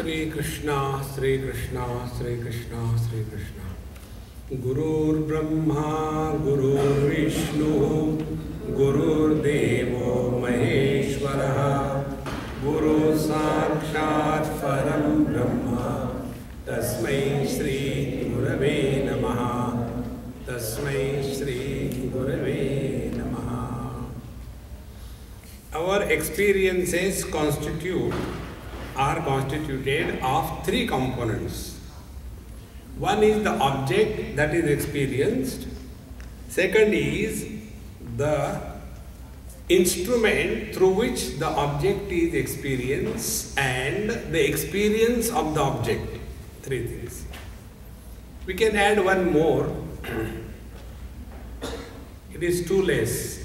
Sri Krishna, Sri Krishna, Sri Krishna, Sri Krishna. Gurur Brahma, Gurur Vishnu, Gurur Devo Maheshwara, Guru Sakshat Param Brahma, Tasmai Shri Gurave Namaha, Tasmai Shri Gurave Namaha. Our experiences are constituted of three components. One is the object that is experienced. Second is the instrument through which the object is experienced and the experience of the object. Three things. We can add one more. It is too less.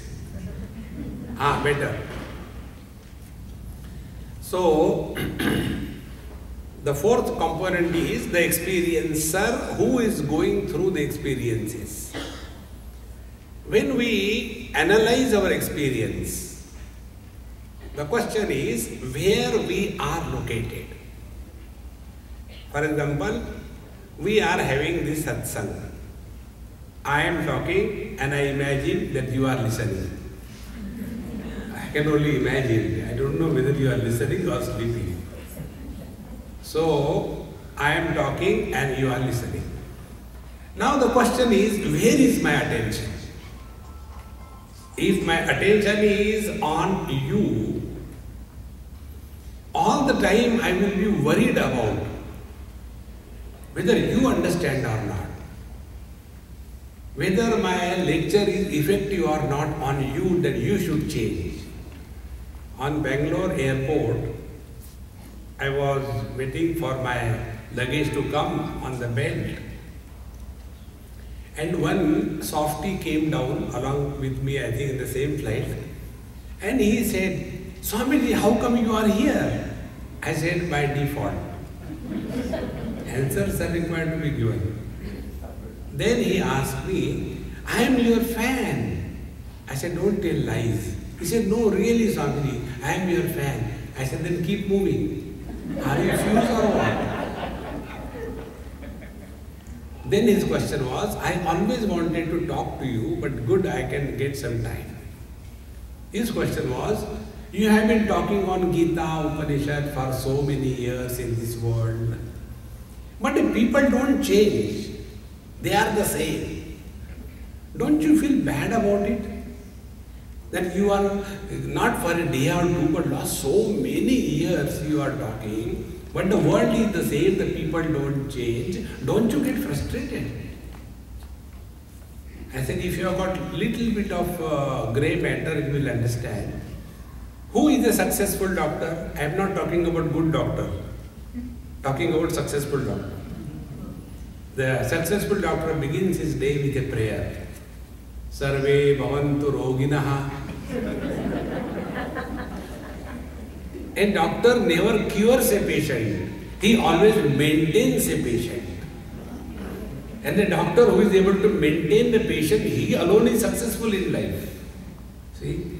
Better. So, the fourth component is the experiencer who is going through the experiences. When we analyze our experience, the question is where we are located. For example, we are having this satsang. I am talking and I imagine that you are listening. I can only imagine. I don't know whether you are listening or sleeping. So, I am talking and you are listening. Now the question is, where is my attention? If my attention is on you, all the time I will be worried about whether you understand or not. Whether my lecture is effective or not on you, then you should change. On Bangalore airport, I was waiting for my luggage to come on the belt. And one softy came down along with me, I think in the same flight. And he said, Swamiji, how come you are here? I said, by default. Answers are required to be given. Then he asked me, I am your fan. I said, don't tell lies. He said, no, really, Swamiji, I am your fan. I said, then keep moving. Are you fused or what? Then his question was, I always wanted to talk to you, but good, I can get some time. His question was, you have been talking on Gita, Upanishad for so many years in this world. But if people don't change, they are the same. Don't you feel bad about it? That you are not for a day or two, but last so many years you are talking, but the world is the same, the people don't change. Don't you get frustrated? I said, if you have got little bit of grey matter, you will understand. Who is a successful doctor? I am not talking about good doctor. Talking about successful doctor. The successful doctor begins his day with a prayer. Sarve bhavantu roginaha. A doctor never cures a patient. He always maintains a patient. And the doctor who is able to maintain the patient, he alone is successful in life. See,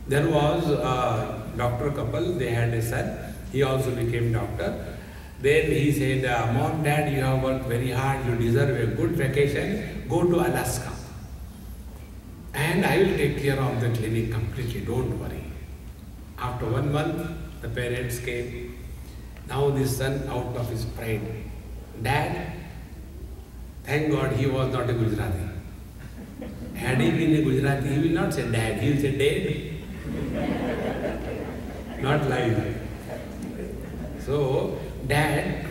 there was a doctor couple, they had a son. He also became doctor. Then he said, Mom, Dad, you have worked very hard. You deserve a good vacation. Go to Alaska. And I will take care of the clinic completely, don't worry. After 1 month, the parents came. Now this son, out of his pride, Dad, thank God he was not a Gujarati. Had he been a Gujarati, he will not say Dad, he will say Dad. Not live. So, Dad,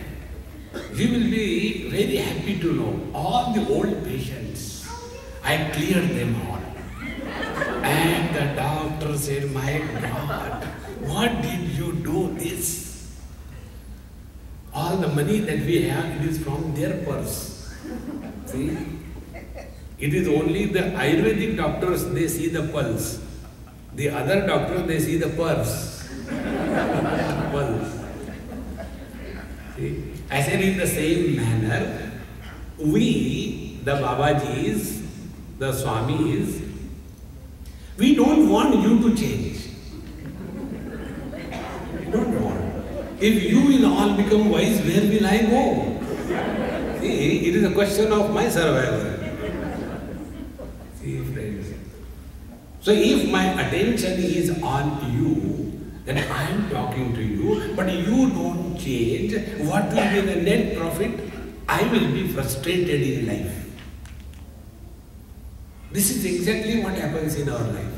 you will be very happy to know all the old patients, I cleared them all. And the doctor said, my God, what did you do this? All the money that we have, it is from their purse. See? It is only the Ayurvedic doctors, they see the pulse. The other doctors, they see the purse. Pulse. See? I said in the same manner, we, the Babajis, the Swamis, we don't want you to change. We don't want. If you will all become wise, where will I go? See, it is a question of my survival. See, friends. So if my attention is on you, then I am talking to you, but you don't change, what will be the net profit? I will be frustrated in life. This is exactly what happens in our life.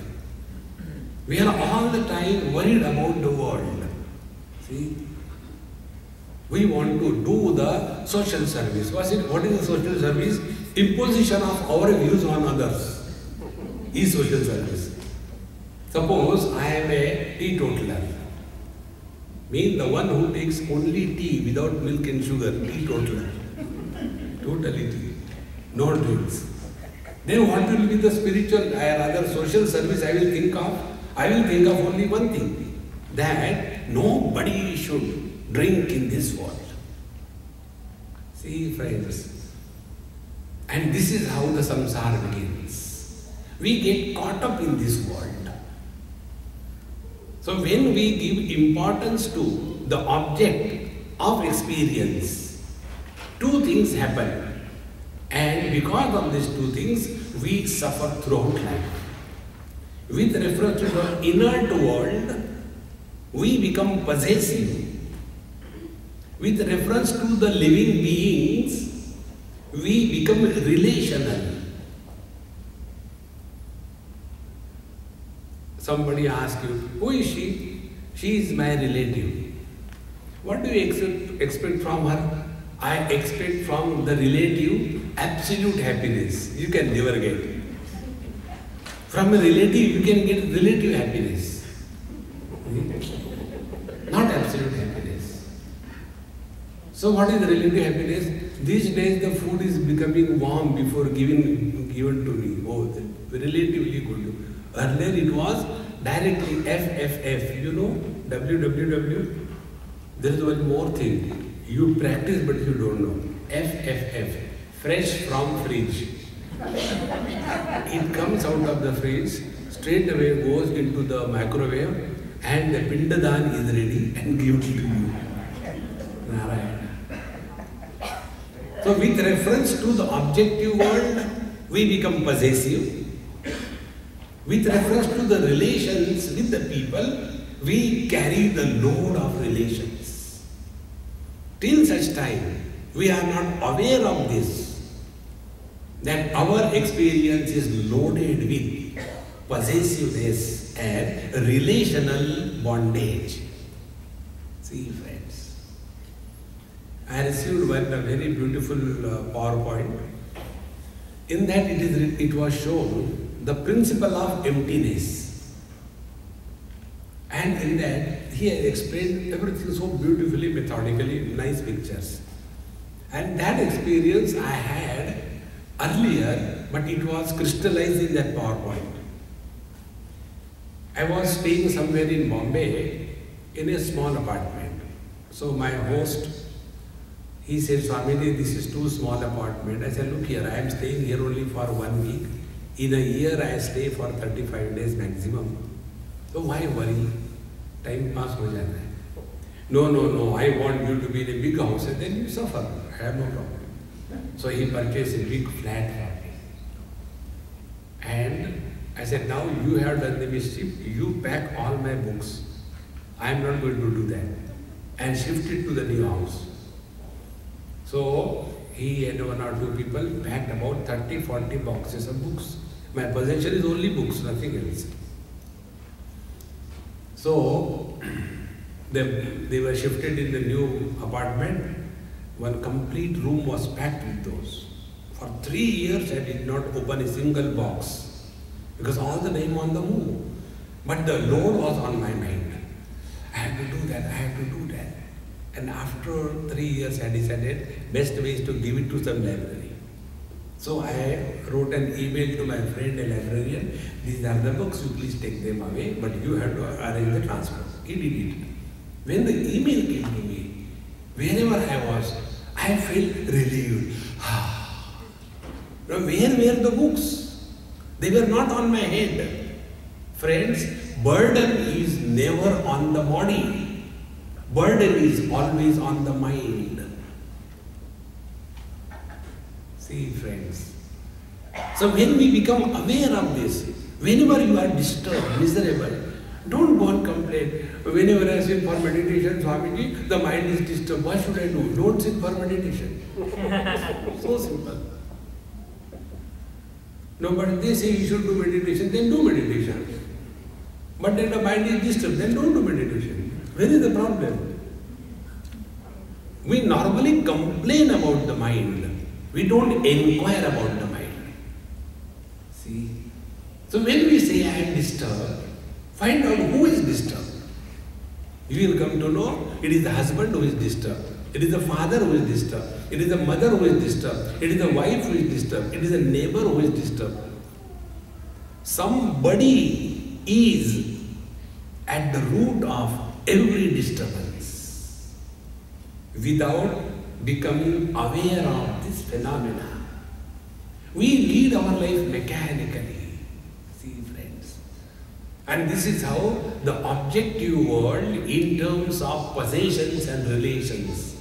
We are all the time worried about the world. See? We want to do the social service. What is the social service? Imposition of our views on others is social service. Suppose I am a teetotaler. Means the one who takes only tea without milk and sugar, teetotaler. Totally tea. No drinks. Then what will be the spiritual or rather social service I will think of? I will think of only one thing. That nobody should drink in this world. See, friends. And this is how the samsara begins. We get caught up in this world. So when we give importance to the object of experience, two things happen. And because of these two things, we suffer throughout life. With reference to the inert world, we become possessive. With reference to the living beings, we become relational. Somebody asks you, who is she? She is my relative. What do you expect from her? I expect from the relative absolute happiness. You can never get. From a relative, you can get relative happiness. Not absolute happiness. So what is relative happiness? These days the food is becoming warm before given to me. Oh, relatively good. Earlier it was directly FFF. You know, www. There is one more thing. You practice but you don't know. FFF. Fresh from fridge. It comes out of the fridge, straight away goes into the microwave, and the pindadan is ready and given to you. Narayana. So with reference to the objective world, we become possessive. With reference to the relations with the people, we carry the load of relations. Till such time, we are not aware of this, that our experience is loaded with possessiveness and relational bondage. See, friends, I received one very beautiful PowerPoint. In that it was shown the principle of emptiness. And in that he had explained everything so beautifully, methodically, nice pictures. And that experience I had earlier, but it was crystallized in that PowerPoint. I was staying somewhere in Bombay in a small apartment. So my host, he said, Swamiji, this is too small apartment. I said, look here, I am staying here only for 1 week. In a year, I stay for 35 days maximum. So why worry? Time pass ho jata hai. No, I want you to be in a big house and then you suffer. I have no problem. So he purchased a big flat for me. And I said, now you have done the mischief, you pack all my books. I am not going to do that. And shift it to the new house. So he and 1 or 2 people packed about 30-40 boxes of books. My possession is only books, nothing else. So they were shifted in the new apartment. One complete room was packed with those. For 3 years I did not open a single box because all the time on the move. But the load was on my mind. I have to do that, I have to do that. And after 3 years I decided best way is to give it to some library. So I wrote an email to my friend, a librarian. These are the books, you please take them away, but you have to arrange the transfer. He did it. When the email came to me, wherever I was, I felt relieved. Now where were the books? They were not on my head. Friends, burden is never on the body. Burden is always on the mind. See, friends. So when we become aware of this, whenever you are disturbed, miserable, don't go and complain. Whenever I sit for meditation, Swamiji, the mind is disturbed. What should I do? Don't sit for meditation. So simple. No, but they say you should do meditation, then do meditation. But then the mind is disturbed, then don't do meditation. Where is the problem? We normally complain about the mind. We don't inquire about the mind. See? So when we say I am disturbed, find out who is disturbed. You will come to know it is the husband who is disturbed. It is the father who is disturbed. It is the mother who is disturbed. It is the wife who is disturbed. It is the neighbor who is disturbed. Somebody is at the root of every disturbance. Without becoming aware of this phenomena, we lead our life mechanically. See, friends. And this is how the objective world in terms of possessions and relations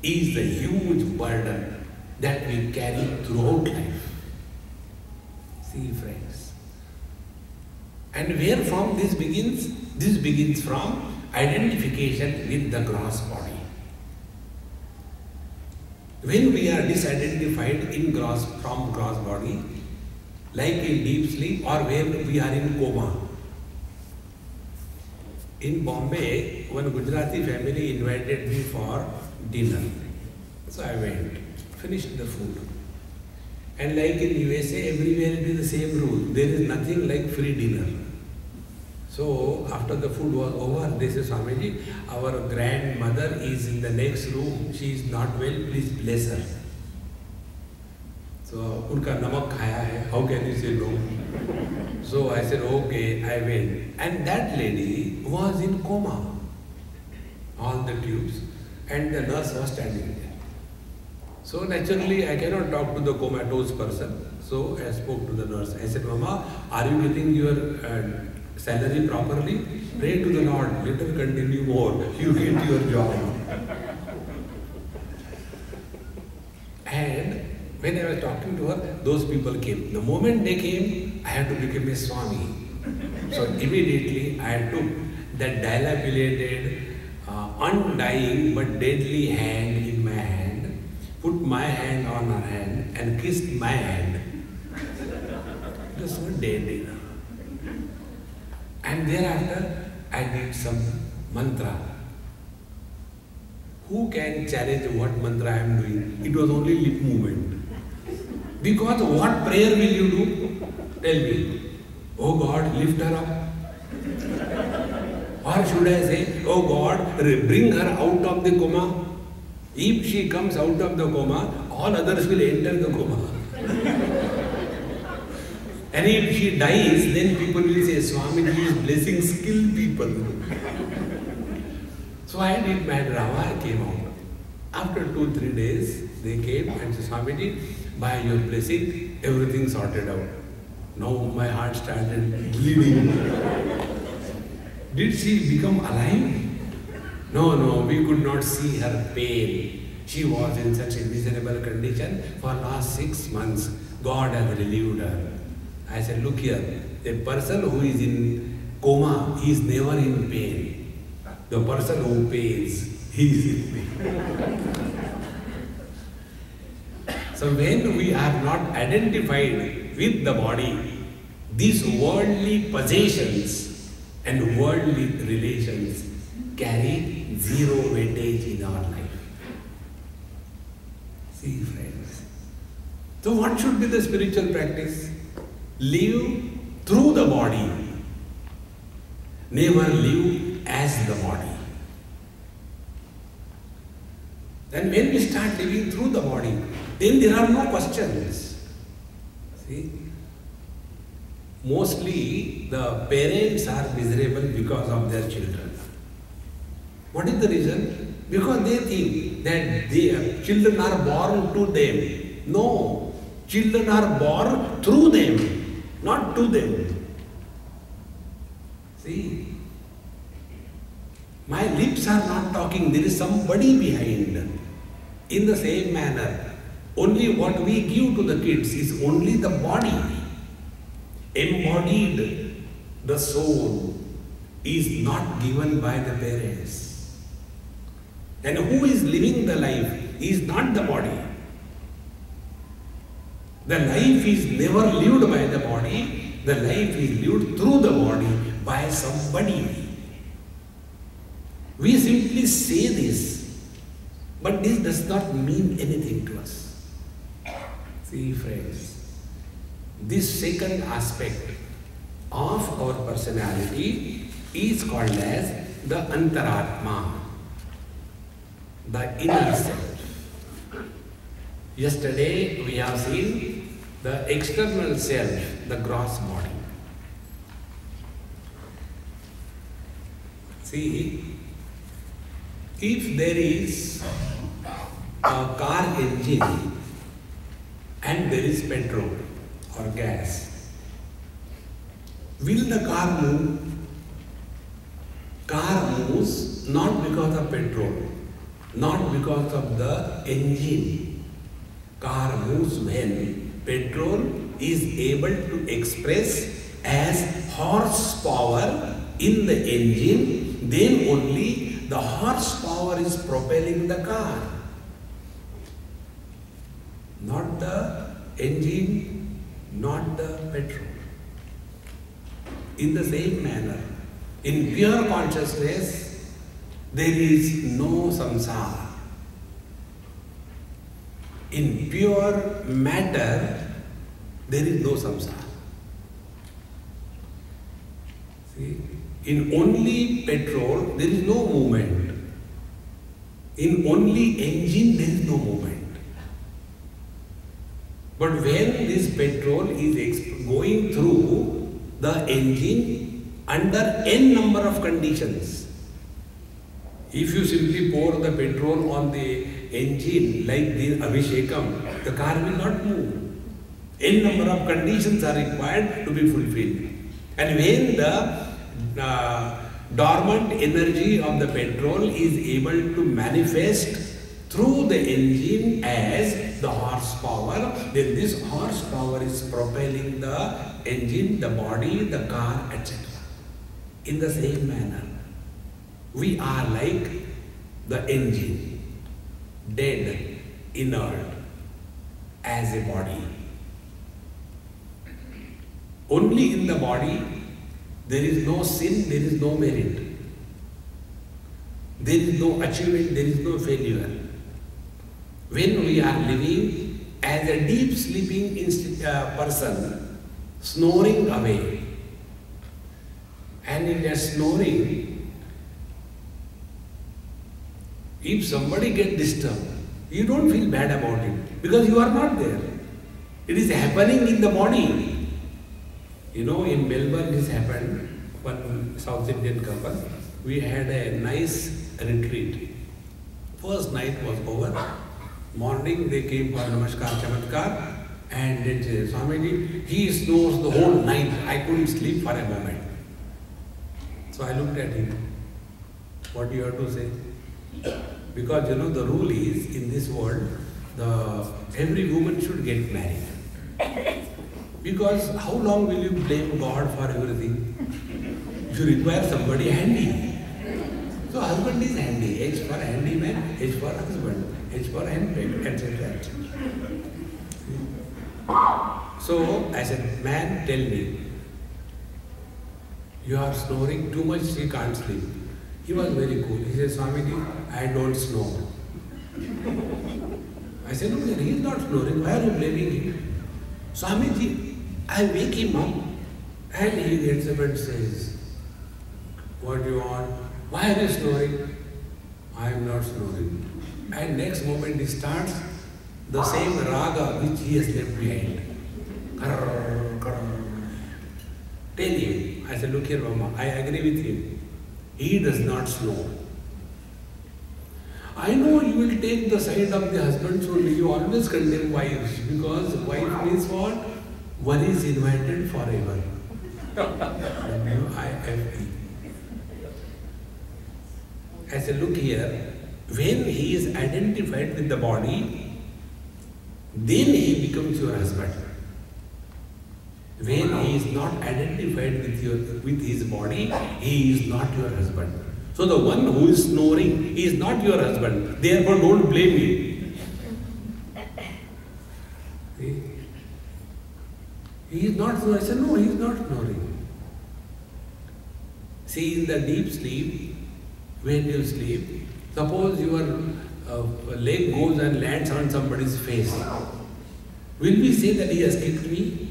is the huge burden that we carry throughout life. See, friends. And where from this begins? This begins from identification with the gross body. When we are disidentified from gross body, like in deep sleep or when we are in coma. In Bombay, one Gujarati family invited me for dinner. So I went, finished the food. And like in USA, everywhere it is the same rule. There is nothing like free dinner. So after the food was over, they said, Swamiji, our grandmother is in the next room. She is not well, please bless her. So, unka namak khaya hai, how can you say no? So I said, okay, I went. And that lady was in coma, all the tubes, and the nurse was standing there. So naturally, I cannot talk to the comatose person. So I spoke to the nurse. I said, Mama, are you getting your salary properly? Pray to the Lord, let her continue more. You get your job. And when I was talking to her, those people came. The moment they came, I had to become a Swami. So immediately I took that dilapidated, undying but deadly hand in my hand, put my hand on her hand and kissed my hand. It was so dead. And thereafter, I did some mantra. Who can challenge what mantra I am doing? It was only lip movement. Because what prayer will you do? Tell me. Oh God, lift her up. Or should I say, oh God, bring her out of the coma. If she comes out of the coma, all others will enter the coma. And if she dies, then people will say, Swamiji is blessing skilled people. So I did my drama, I came out. After 2-3 days, they came and said, Swamiji, by your blessing, everything sorted out. Now my heart started bleeding. Did she become alive? No, we could not see her pain. She was in such a miserable condition for last 6 months. God has relieved her. I said, look here, a person who is in coma, he is never in pain. The person who pays, he is in pain. So when we are not identified with the body, these worldly possessions and worldly relations carry zero weightage in our life. See, friends. So what should be the spiritual practice? Live through the body. Never live as the body. And when we start living through the body, then there are no questions. See? Mostly the parents are miserable because of their children. What is the reason? Because they think that their children are born to them. No, children are born through them, not to them. See? My lips are not talking, there is somebody behind. In the same manner, only what we give to the kids is only the body. Embodied, the soul is not given by the parents. And who is living the life is not the body. The life is never lived by the body, the life is lived through the body by somebody. We simply say this, but this does not mean anything to us. See friends, this second aspect of our personality is called as the Antaratma, the inner self. Yesterday we have seen the external self, the gross body. See, if there is a car engine and there is petrol or gas, will the car move? Car moves not because of petrol, not because of the engine. Car moves when petrol is able to express as horsepower in the engine, then only the horsepower is propelling the car. Not the engine, not the petrol. In the same manner, in pure consciousness, there is no samsara. In pure matter, there is no samsara. See, in only petrol, there is no movement. In only engine, there is no movement. But when this petrol is going through the engine under n number of conditions, if you simply pour the petrol on the engine like the Abhishekam, the car will not move. N number of conditions are required to be fulfilled. And when the dormant energy of the petrol is able to manifest through the engine as the horsepower, then this horsepower is propelling the engine, the body, the car, etc. In the same manner, we are like the engine, dead, inert, as a body. Only in the body, there is no sin, there is no merit. There is no achievement, there is no failure. When we are living as a deep sleeping person, snoring away, and in that snoring, if somebody gets disturbed, you don't feel bad about it because you are not there. It is happening in the body. You know, in Melbourne this happened, one South Indian couple, we had a nice retreat. First night was over. Morning they came for Namaskar Chamatkar and they said, Swamiji, he snores the whole night. I couldn't sleep for a moment. So I looked at him. What do you have to say? Because you know the rule is in this world, every woman should get married. Because how long will you blame God for everything? You require somebody handy. So husband is handy, H for handyman, H for husband, H for handmaid, etc. So I said, man, tell me, you are snoring too much, she can't sleep. He was very cool. He said, Swamiji, I don't snore. I said, no, he is not snoring. Why are you blaming him? Swamiji, I wake him up and he gets up and says, what do you want? Why are you snoring? I am not snoring. And next moment he starts the same raga which he has left behind. Karr, karr. Tell him. I said, look here, Mama, I agree with him. He does not snore. I know you will take the side of the husbands only. You always condemn wives because wife means what? One is invited forever. W-I-F-E. I say, look here, when he is identified with the body, then he becomes your husband. When he is not identified with his body, he is not your husband. So the one who is snoring, he is not your husband. Therefore, don't blame him. He is not snoring. I said, no, he is not snoring. See, in the deep sleep, when you sleep, suppose your leg goes and lands on somebody's face. Will we say that he has kicked me?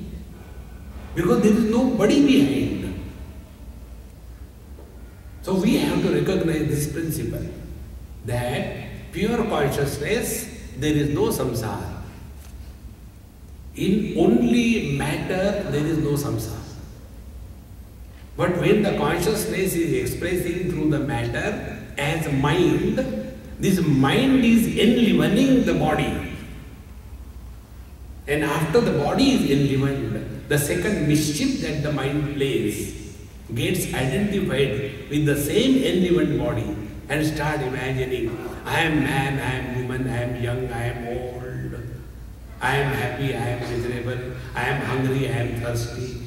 Because there is nobody behind. So we have to recognize this principle that pure consciousness, there is no samsara. In only matter, there is no samsara. But when the consciousness is expressing through the matter as mind, this mind is enlivening the body. And after the body is enlivened, the second mischief that the mind plays gets identified with the same enlivened body and start imagining, I am man, I am woman, I am young, I am old, I am happy, I am miserable, I am hungry, I am thirsty.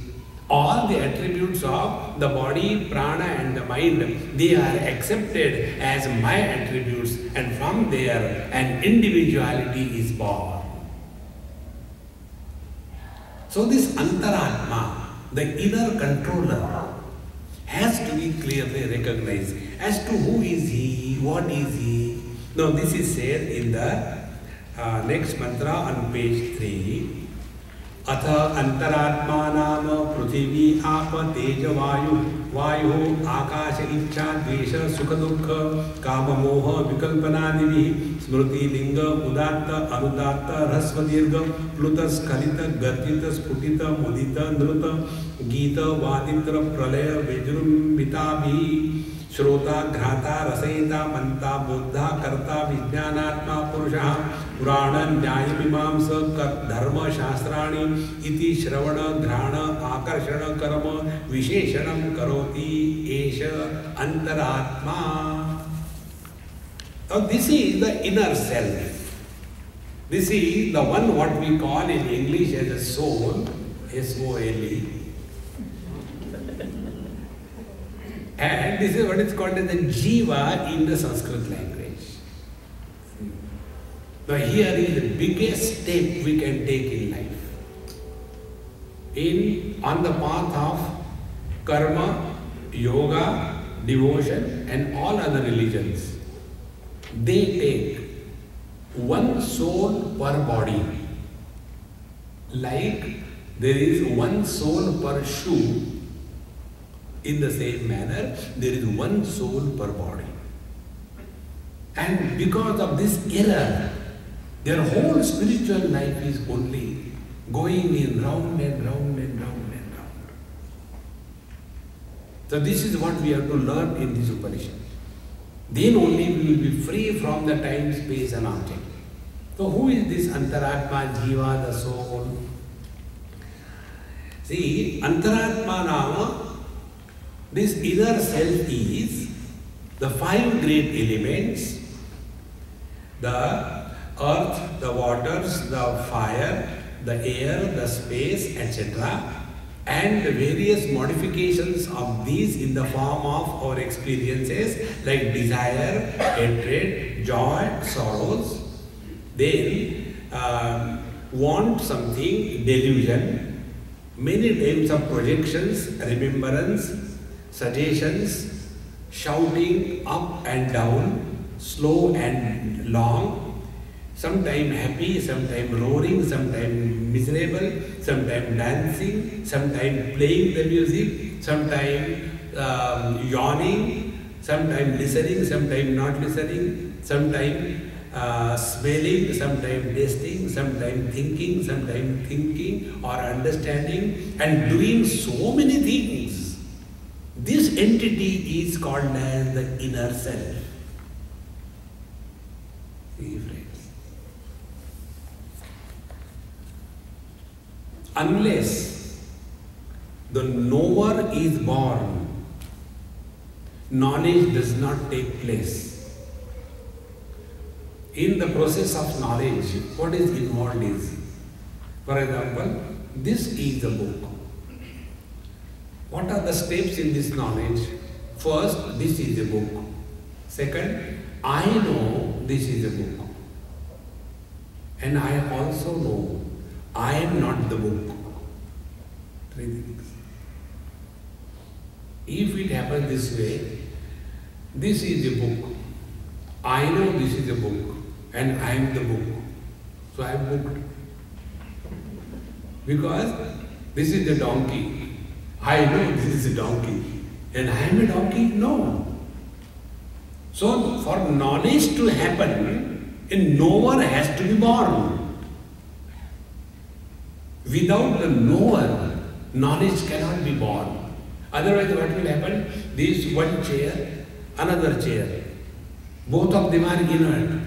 All the attributes of the body, prana and the mind, they are accepted as my attributes, and from there an individuality is born. So this antaratma, the inner controller, has to be clearly recognized as to who is he, what is he. Now this is said in the next mantra on page 3. Atha antaratma nama prithvi apa teja vayu akasha ichcha dvesha sukha dukkha kama moha vikalpanadivi smriti linga udatta anudatta rasva dirgha pluta skalita gatita sputita mudita nruta gita vaditra pralaya vijrumbitabi श्रोता घ्राता रसयिता मंता बुद्धा कर्ता विज्ञानात्मा पुरुषः पुराण न्याय मीमांस धर्म शास्त्राणि इति श्रवण घ्राण आकर्षण कर्म विशेषणं करोति एष अंतरात्मा. Now this is the inner self. This is the one what we call in English as a soul, S-O-L-E. And this is what is called as the jiva in the Sanskrit language. Now here is the biggest step we can take in life. On the path of karma, yoga, devotion and all other religions, they take one soul per body. Like there is one soul per shoe, in the same manner, there is one soul per body. And because of this error, their whole spiritual life is only going in round and round and round and round. So this is what we have to learn in this Upanishad. Then only we will be free from the time, space and object. So who is this Antaratma, Jiva, the soul? See, Antaratma Nama, this inner self is the 5 great elements, the earth, the waters, the fire, the air, the space, etc. and the various modifications of these in the form of our experiences like desire, hatred, joy, sorrows. Then want something, delusion, many types of projections, remembrance, suggestions, shouting up and down, slow and long, sometimes happy, sometimes roaring, sometimes miserable, sometimes dancing, sometimes playing the music, sometimes yawning, sometimes listening, sometimes not listening, sometimes smelling, sometimes tasting, sometimes thinking or understanding and doing so many things. This entity is called as the inner self. See, friends. Unless the knower is born, knowledge does not take place. In the process of knowledge, what is involved is, for example, this is the book. What are the steps in this knowledge? First, this is a book. Second, I know this is a book. And I also know I am not the book. Three things. If it happens this way, this is a book. I know this is a book and I am the book. So I am booked. Because this is the donkey. I know this is a donkey. And I am a donkey? No. So for knowledge to happen, a knower has to be born. Without the knower, knowledge cannot be born. Otherwise, what will happen? This one chair, another chair. Both of them are inert.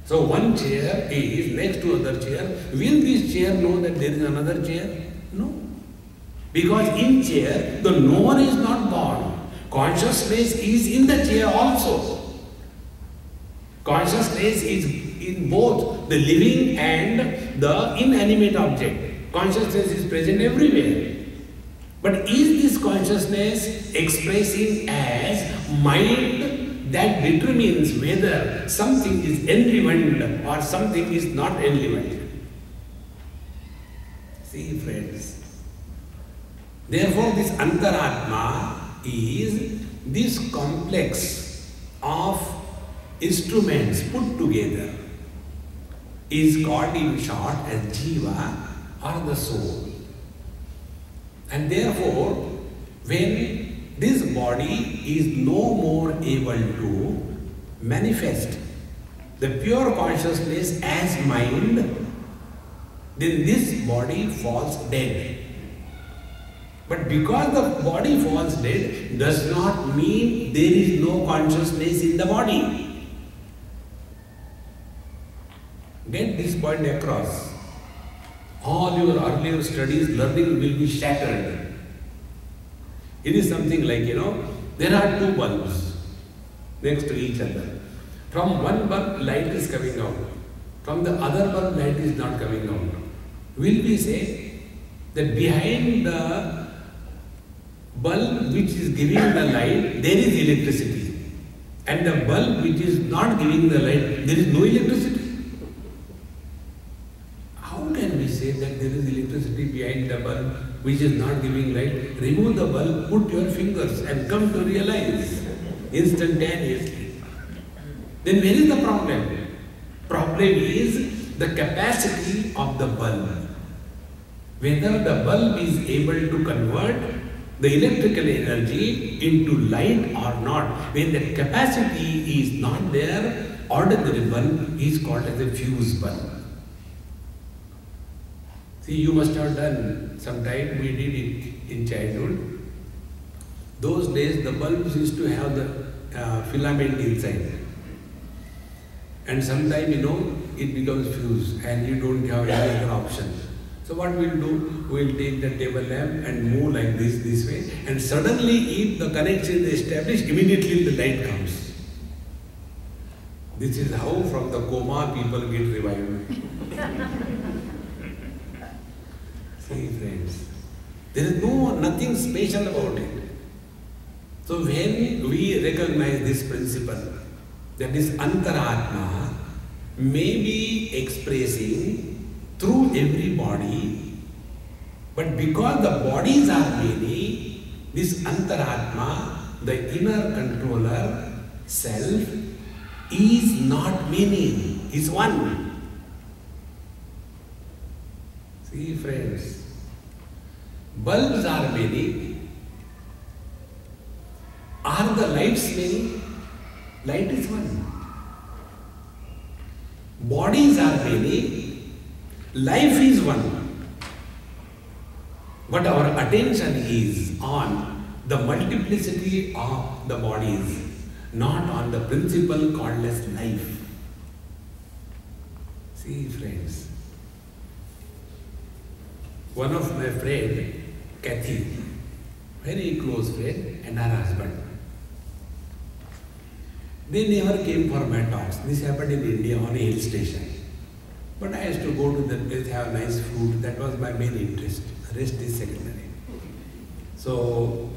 So one chair is next to other chair. Will this chair know that there is another chair? No. Because in chair, the knower is not born. Consciousness is in the chair also. Consciousness is in both the living and the inanimate object. Consciousness is present everywhere. But is this consciousness expressing as mind that determines whether something is enlivened or something is not enlivened? See, friends. Therefore, this Antaratma is this complex of instruments put together is called in short as Jiva or the soul. And therefore, when this body is no more able to manifest the pure consciousness as mind, then this body falls dead. But because the body falls dead does not mean there is no consciousness in the body. Get this point across. All your earlier studies, learning will be shattered. It is something like, there are two bulbs next to each other. From one bulb, light is coming out. From the other bulb, light is not coming out. Will we say that behind the bulb which is giving the light, there is electricity. And the bulb which is not giving the light, there is no electricity? How can we say that there is electricity behind the bulb which is not giving light? Remove the bulb, put your fingers and come to realize instantaneously. Then where is the problem? Problem is the capacity of the bulb. Whether the bulb is able to convert the electrical energy into light or not. When the capacity is not there, ordinary bulb is called as a fuse bulb. See, you must have done, sometime we did it in childhood. Those days the bulbs used to have the filament inside. And sometime, it becomes fuse and you don't have any other option. So what we'll do, we'll take the table lamp and move like this way, and suddenly if the connection is established, immediately the light comes. This is how from the coma people get revived. See, friends, there is nothing special about it. So when we recognize this principle, that this Antaratma may be expressing through every body, but because the bodies are many, this Antaratma, the inner controller, self, is not many, is one. See, friends, bulbs are many. Are the lights many? Light is one. Bodies are many. Life is one, but our attention is on the multiplicity of the bodies, not on the principle called as life. See, friends, one of my friend, Cary, very close friend, and her husband, They never came for my talks. This happened in India on a hill station. But I used to go to that place, have nice food. That was my main interest. The rest is secondary. So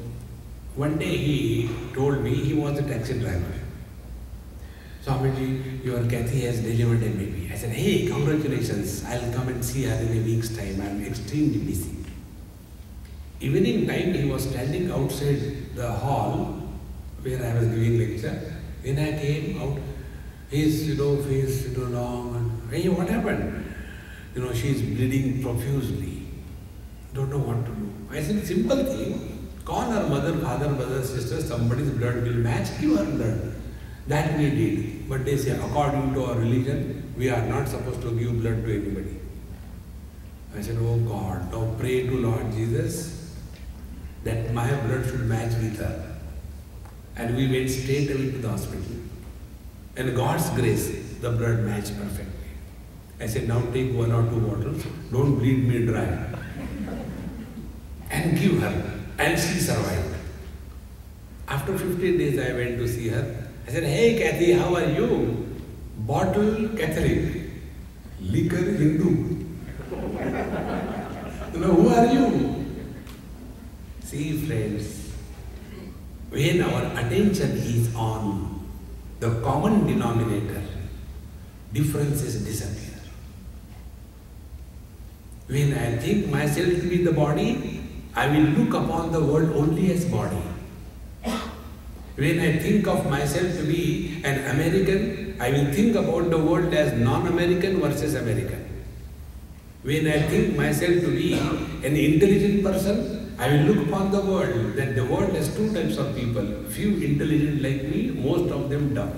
one day he told me, he was a taxi driver. Swamiji, your Kathy has delivered a baby. I said, hey, congratulations. I'll come and see her in a week's time. I'm extremely busy. Evening time, he was standing outside the hall where I was giving lecture. When I came out, his face long, and hey, what happened? She's bleeding profusely. Don't know what to do. I said, simple thing, call her mother, father, brother, sister, somebody's blood will match, give her blood. That we did. But they say, according to our religion, we are not supposed to give blood to anybody. I said, oh God, now pray to Lord Jesus that my blood should match with her. And we went straight away to the hospital. And God's grace, the blood matched perfectly. I said, now take 1 or 2 bottles, don't bleed me dry. And give her. And she survived. After 15 days, I went to see her. I said, hey Kathy, how are you? Bottle Catholic, liquor Hindu. Who are you? See friends, when our attention is on the common denominator, differences disappear. When I think myself to be the body, I will look upon the world only as body. When I think of myself to be an American, I will think about the world as non-American versus American. When I think myself to be an intelligent person, I will look upon the world that the world has 2 types of people. Few intelligent like me, most of them dumb.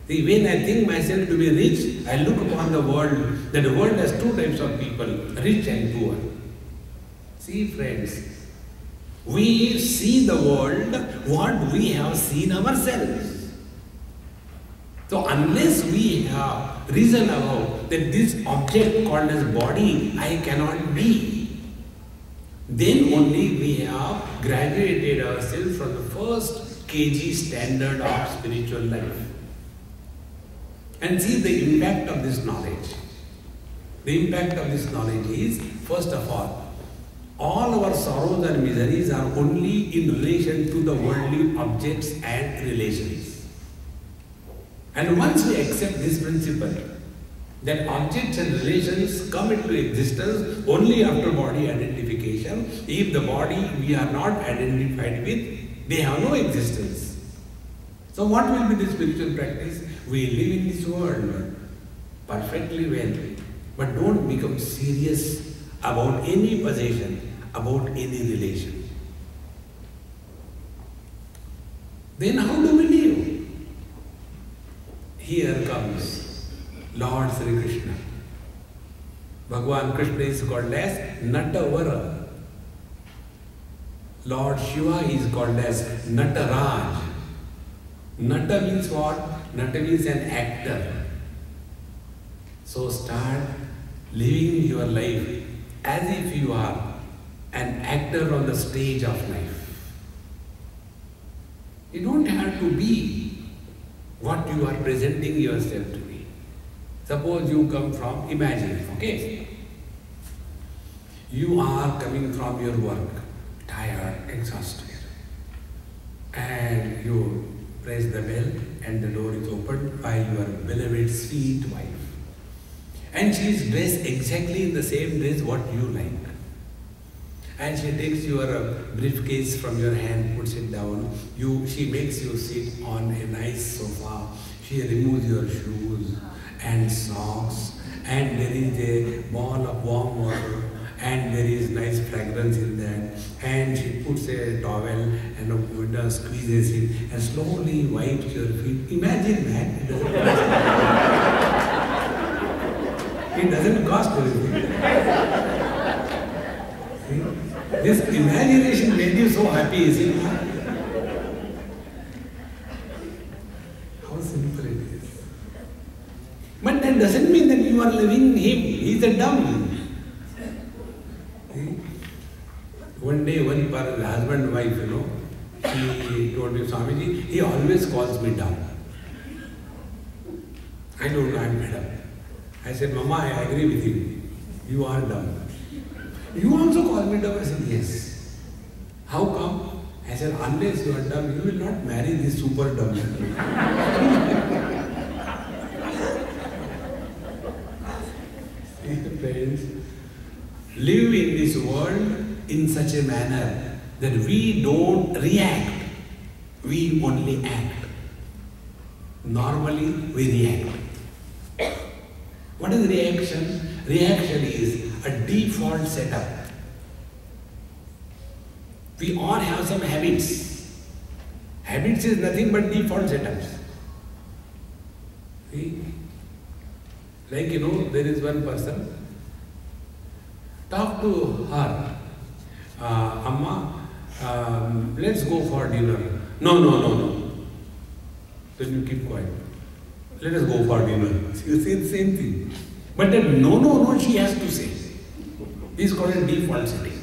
See, when I think myself to be rich, I look upon the world that the world has 2 types of people, rich and poor. See friends, we see the world what we have seen ourselves. So unless we have reason about that this object called as body I cannot be, then only we have graduated ourselves from the first kg standard of spiritual life. And see the impact of this knowledge. The impact of this knowledge is, first of all our sorrows and miseries are only in relation to the worldly objects and relations. And once we accept this principle, that objects and relations come into existence only after body identification. If the body we are not identified with, they have no existence. So what will be the spiritual practice? We live in this world perfectly well, but don't become serious about any possession, about any relation. Then how do we live? Here comes Lord Sri Krishna. Bhagavan Krishna is called as Natavara. Lord Shiva is called as Nataraj. Nata means what? Nata means an actor. So start living your life as if you are an actor on the stage of life. You don't have to be what you are presenting yourself to be. Suppose you come from, imagine, okay? You are coming from your work, tired, exhausted, and you press the bell and the door is opened by your beloved sweet wife. And she is dressed exactly in the same dress what you like. And she takes your briefcase from your hand, puts it down. She makes you sit on a nice sofa. She removes your shoes and socks, and there is a ball of warm water, and there is nice fragrance in that, and she puts a towel and squeezes it and slowly wipes your feet. Imagine that. It doesn't cost anything. This imagination made you so happy, isn't it? How simple it is. But that doesn't mean that you are loving him. He's a dumb. One day, one husband and wife, She told me, Swamiji, he always calls me dumb. I don't know, I'm fed up. I said, Mama, I agree with you. You are dumb. You also call me dumb? I said, yes. How come? I said, unless you are dumb, you will not marry this super dumb. Friends, live in this world in such a manner that we don't react, we only act. Normally, we react. What is reaction? Reaction is a default setup. We all have some habits. Habits is nothing but default setups. See? Like, there is one person. Talk to her. Amma, let's go for dinner. No. Then you keep quiet. Let us go for dinner. You say the same thing. But then no, she has to say. This is called a default setting.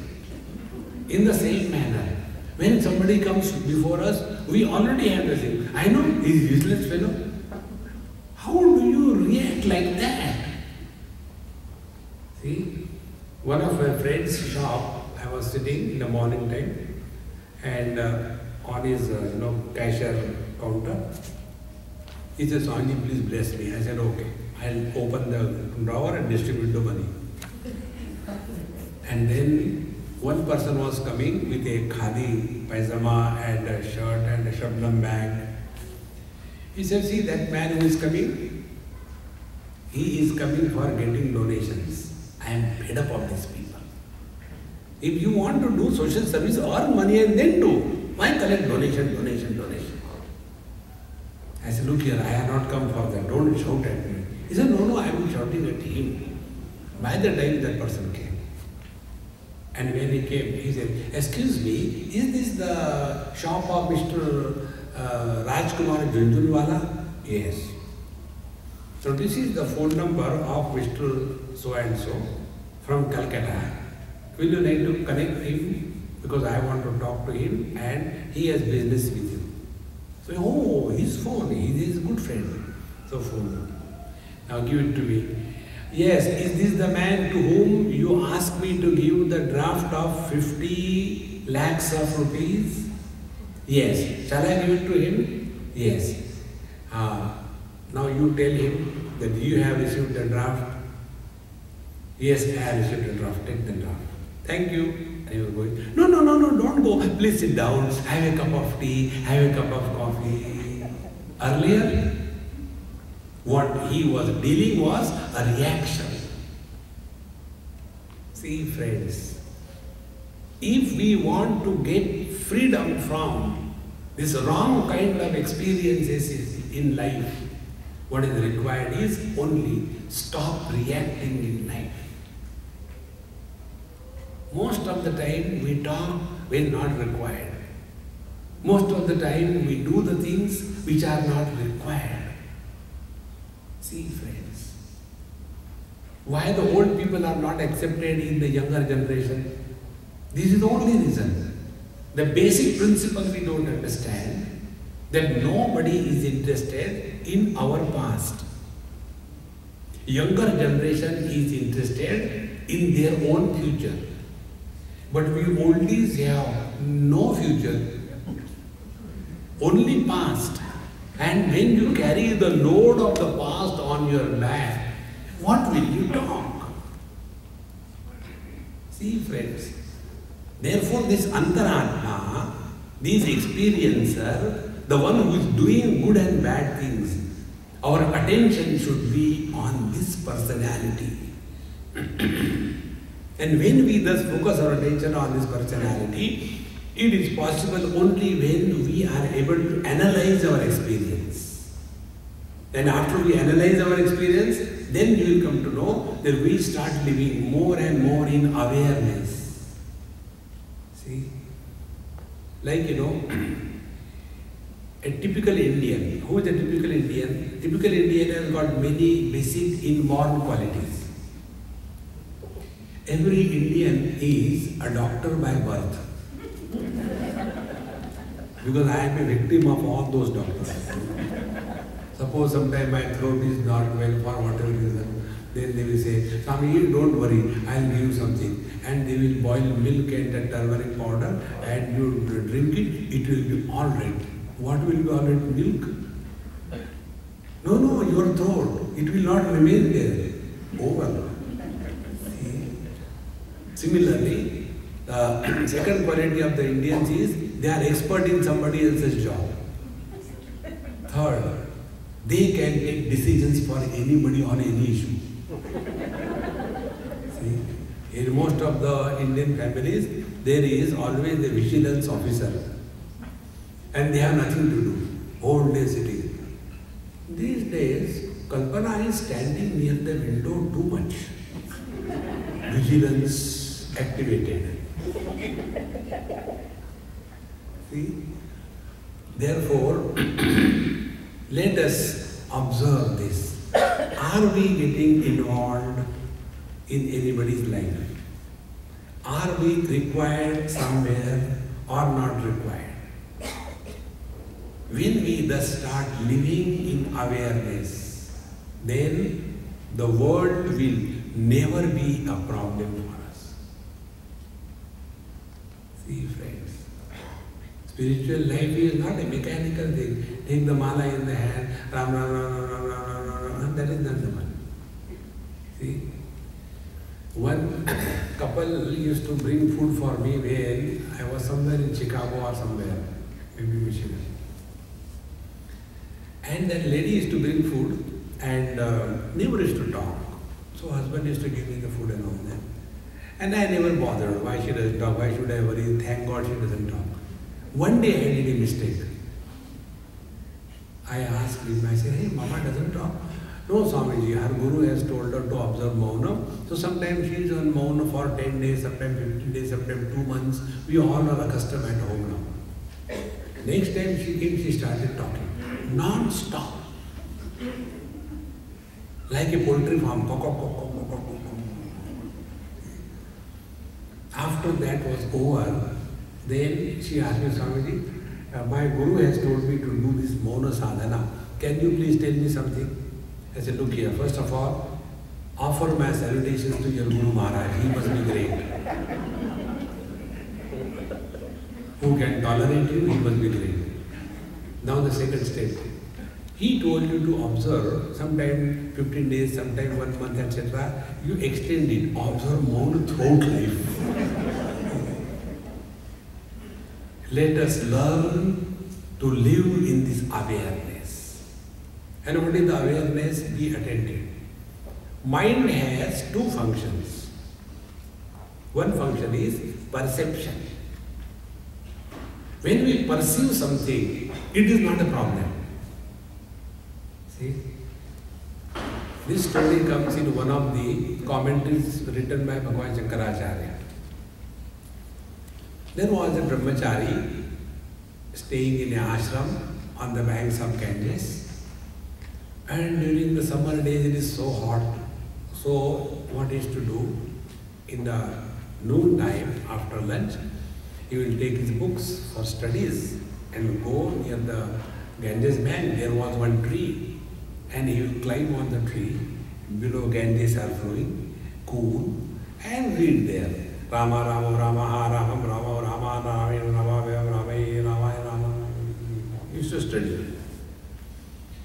In the same manner, when somebody comes before us, we already have the same. I know, he's useless fellow. How do you react like that? See, one of my friend's shop, I was sitting in the morning time, and on his cashier counter, he said, Swami, please bless me. I said, okay. I'll open the drawer and distribute the money. And then one person was coming with a khadi paisama and a shirt and a shabnam bag. He said, see that man who is coming? He is coming for getting donations. I am fed up of these people. If you want to do social service, earn money and then do. Why collect donation? I said, look here, I have not come for that. Don't shout at me. He said, no, I am shouting at him. By the time that person came. And when he came, he said, excuse me, is this the shop of Mr. Rajkumar Junjunwala? Yes. So this is the phone number of Mr. So-and-so from Calcutta. Will you like to connect him? Because I want to talk to him and he has business with you. So, oh, his phone, he is a good friend. So phone. Now give it to me. Yes, is this the man to whom you asked me to give the draft of 50 lakhs of rupees? Yes. Shall I give it to him? Yes. Now you tell him that you have received the draft. Yes, I have received the draft. Take the draft. Thank you. And you are going, no, don't go. Please sit down. Have a cup of tea. Have a cup of coffee. Earlier, what he was dealing was a reaction. See, friends, if we want to get freedom from this wrong kind of experiences in life, what is required is only stop reacting in life. Most of the time we talk when not required. Most of the time we do the things which are not required. See, friends, why the old people are not accepted in the younger generation? This is the only reason. The basic principle we don't understand, that nobody is interested in our past. Younger generation is interested in their own future. But we oldies have no future, only past. And when you carry the load of the past on your back, what will you talk? See, friends, therefore this Antaratma, this experiencer, the one who is doing good and bad things, our attention should be on this personality. And when we thus focus our attention on this personality, it is possible only when we are able to analyze our experience. And after we analyze our experience, then you will come to know that we start living more and more in awareness. See? Like, a typical Indian. Who is a typical Indian? Typical Indian has got many basic inborn qualities. Every Indian is a doctor by birth. Because I am a victim of all those doctors. Suppose sometime my throat is not well for whatever reason, then they will say, Swami, don't worry, I'll give you something. And they will boil milk and the turmeric powder and you drink it, it will be all right. What will be all right? Milk? No, your throat. It will not remain there. Over. See? Similarly, the second quality of the Indians is they are expert in somebody else's job. Third, they can take decisions for anybody on any issue. See? In most of the Indian families, there is always a vigilance officer. And they have nothing to do. Old days it is. These days, Kalpana is standing near the window too much. Vigilance activated. See? Therefore, let us observe this. Are we getting involved in anybody's life? Are we required somewhere or not required? When we thus start living in awareness, then the world will never be a problem for us. See, friends, spiritual life is not a mechanical thing. Take the mala in the hand, Ram, Ram, Ram, Ram, Ram, Ram, Ram, Ram, that is not the one. See, one couple used to bring food for me when I was somewhere in Chicago or somewhere, maybe Michigan. And that lady used to bring food and never used to talk. So husband used to give me the food and all that. And I never bothered. Why she doesn't talk? Why should I worry? Thank God she doesn't talk. One day I did a mistake. I asked him, I said, hey, Mama doesn't talk. No, Swamiji, her Guru has told her to observe Mauna. So sometimes she is on Mauna for 10 days, sometimes 15 days, sometimes 2 months. We all are accustomed at home now. Next time she came, she started talking. Non-stop. Like a poultry farm. After that was over, then she asked me, Swamiji, my Guru has told me to do this Mauna Sadhana. Can you please tell me something? I said, look here, first of all, offer my salutations to your Guru Maharaj. He must be great. Who can tolerate you? He must be great. Now the second step. He told you to observe, sometime 15 days, sometime 1 month, etc. You extend it. Observe Mauna throughout life. Let us learn to live in this awareness. And what is the awareness? Be attentive. Mind has two functions. One function is perception. When we perceive something, it is not a problem. See? This story comes in one of the commentaries written by Bhagavan Shankaracharya. There was a brahmachari staying in an ashram on the banks of Ganges. And during the summer days it is so hot. So what is to do? In the noon time after lunch, he will take his books for studies and go near the Ganges bank. There was one tree and he will climb on the tree. Below Ganges are flowing, cool, and read there. Rama Rama Rama Ha Rama Rama Rama Rama Rama Rama Rama Rama. He used to study.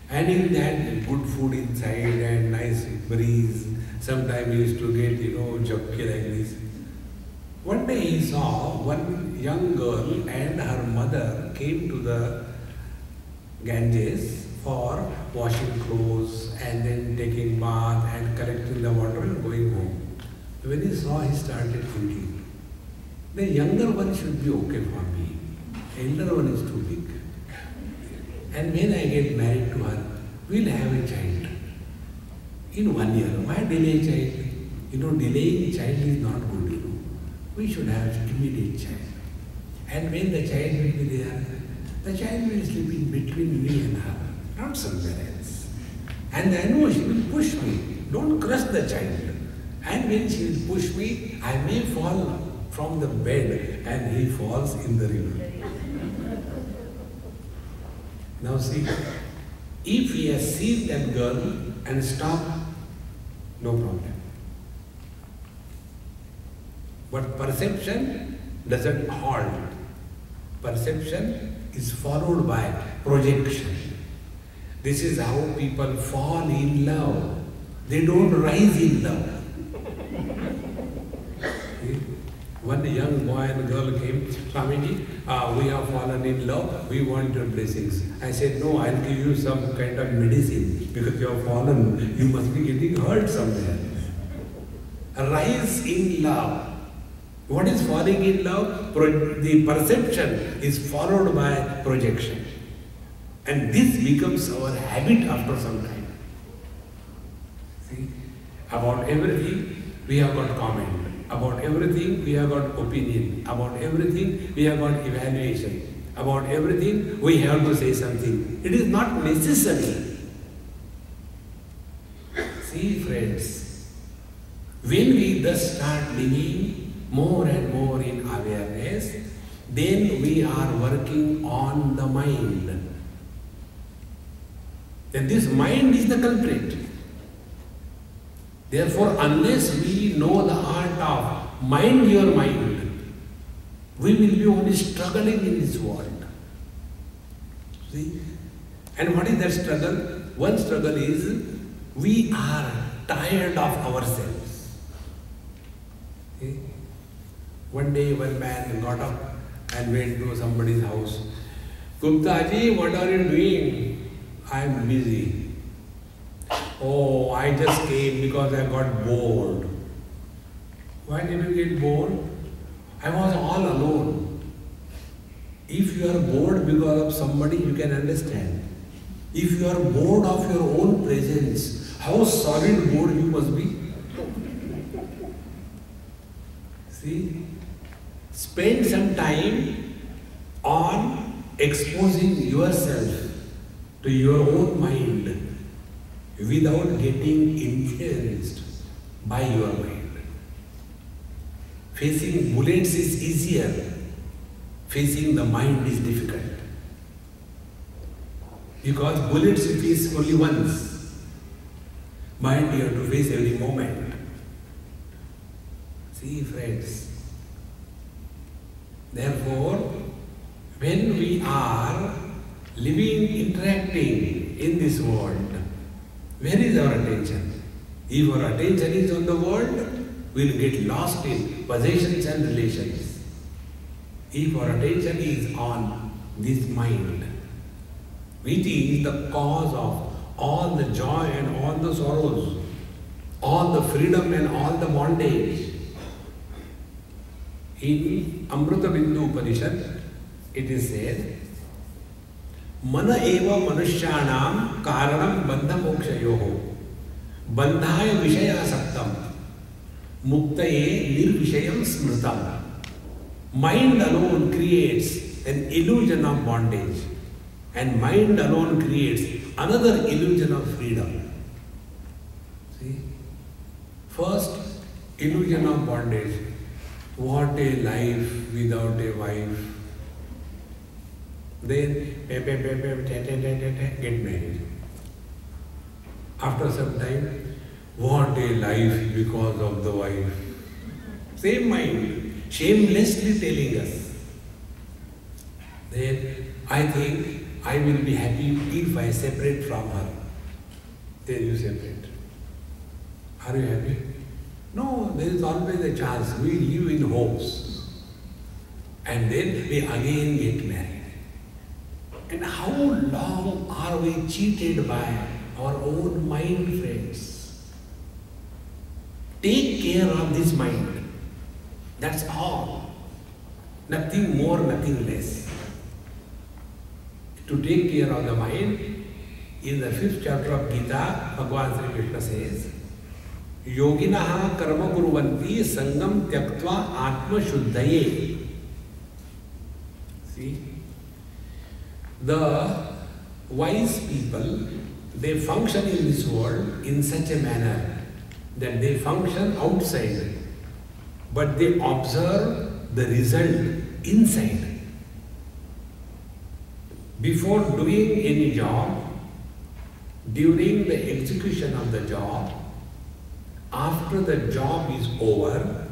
And in that, good food inside and nice breeze. Sometimes he used to get, jokki like this. One day he saw one young girl and her mother came to the Ganges for washing clothes and then taking bath and collecting the water and going home. When he saw, he started thinking, the younger one should be okay for me. Elder one is too big. And when I get married to her, we'll have a child. In 1 year. Why delay child? Delaying child is not good, We should have immediate child. And when the child will be there, the child will sleep in between me and her, not somewhere else. And I know she will push me. Don't crush the child. And when she will push me, I may fall from the bed and he falls in the river. Now see, if he has seen that girl and stopped, no problem. But perception doesn't halt. Perception is followed by projection. This is how people fall in love. They don't rise in love. One young boy and girl came, Swamiji, we have fallen in love, we want your blessings. I said, no, I'll give you some kind of medicine because you have fallen, you must be getting hurt somewhere. Rise in love. What is falling in love? The perception is followed by projection. And this becomes our habit after some time. See, about everything we have got comment. About everything we have got opinion. About everything we have got evaluation. About everything we have to say something. It is not necessary. See friends, when we thus start living more and more in awareness, then we are working on the mind. Then this mind is the culprit. Therefore, unless we know the art of mind your mind, we will be only struggling in this world. See? And what is that struggle? One struggle is we are tired of ourselves. See? One day one man got up and went to somebody's house. Guptaji, what are you doing? I am busy. Oh, I just came because I got bored. Why did you get bored? I was all alone. If you are bored because of somebody, you can understand. If you are bored of your own presence, how solid bored you must be. See? Spend some time on exposing yourself to your own mind without getting influenced by your mind. Facing bullets is easier. Facing the mind is difficult. Because bullets you face only once. Mind you have to face every moment. See friends. Therefore, when we are living, interacting in this world, where is our attention? If our attention is on the world, we will get lost in possessions and relations. If our attention is on this mind, which is the cause of all the joy and all the sorrows, all the freedom and all the bondage. In Amrita Bindu Upanishad, it is said, Mana eva manushyanam karanam bandha mokshayoho bandhaya vishaya saktam muktaye nirvishayam smritam. Mind alone creates an illusion of bondage and mind alone creates another illusion of freedom. See? First, illusion of bondage. What a life without a wife. Then, get married. After some time, what a life because of the wife. Same mind, shamelessly telling us. Then, I think I will be happy if I separate from her. Then you separate. Are you happy? No, there is always a chance. We live in hopes. And then we again get married. And how long are we cheated by our own mind, friends? Take care of this mind. That's all. Nothing more, nothing less. To take care of the mind, in the 5th chapter of Gita, Bhagavan Sri Krishna says, Yoginaha karma kuruvanti sangam tyaktva atma shuddhaye. See? The wise people, they function in this world in such a manner that they function outside, but they observe the result inside. before doing any job, during the execution of the job, after the job is over,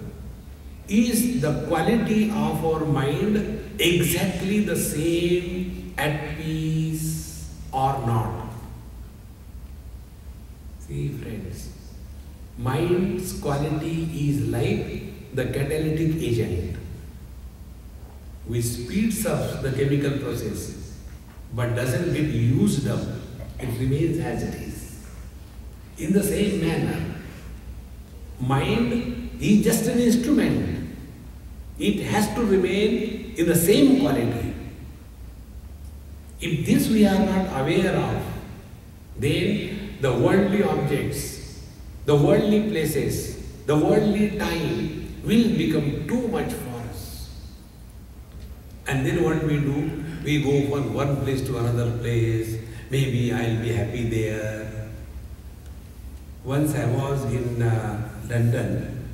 is the quality of our mind exactly the same, at peace or not? See friends, mind's quality is like the catalytic agent, which speeds up the chemical process but doesn't get used up. It remains as it is. In the same manner, mind is just an instrument. It has to remain in the same quality. If this we are not aware of, then the worldly objects, the worldly places, the worldly time will become too much for us. And then what we do? We go from one place to another place. Maybe I'll be happy there. Once I was in London,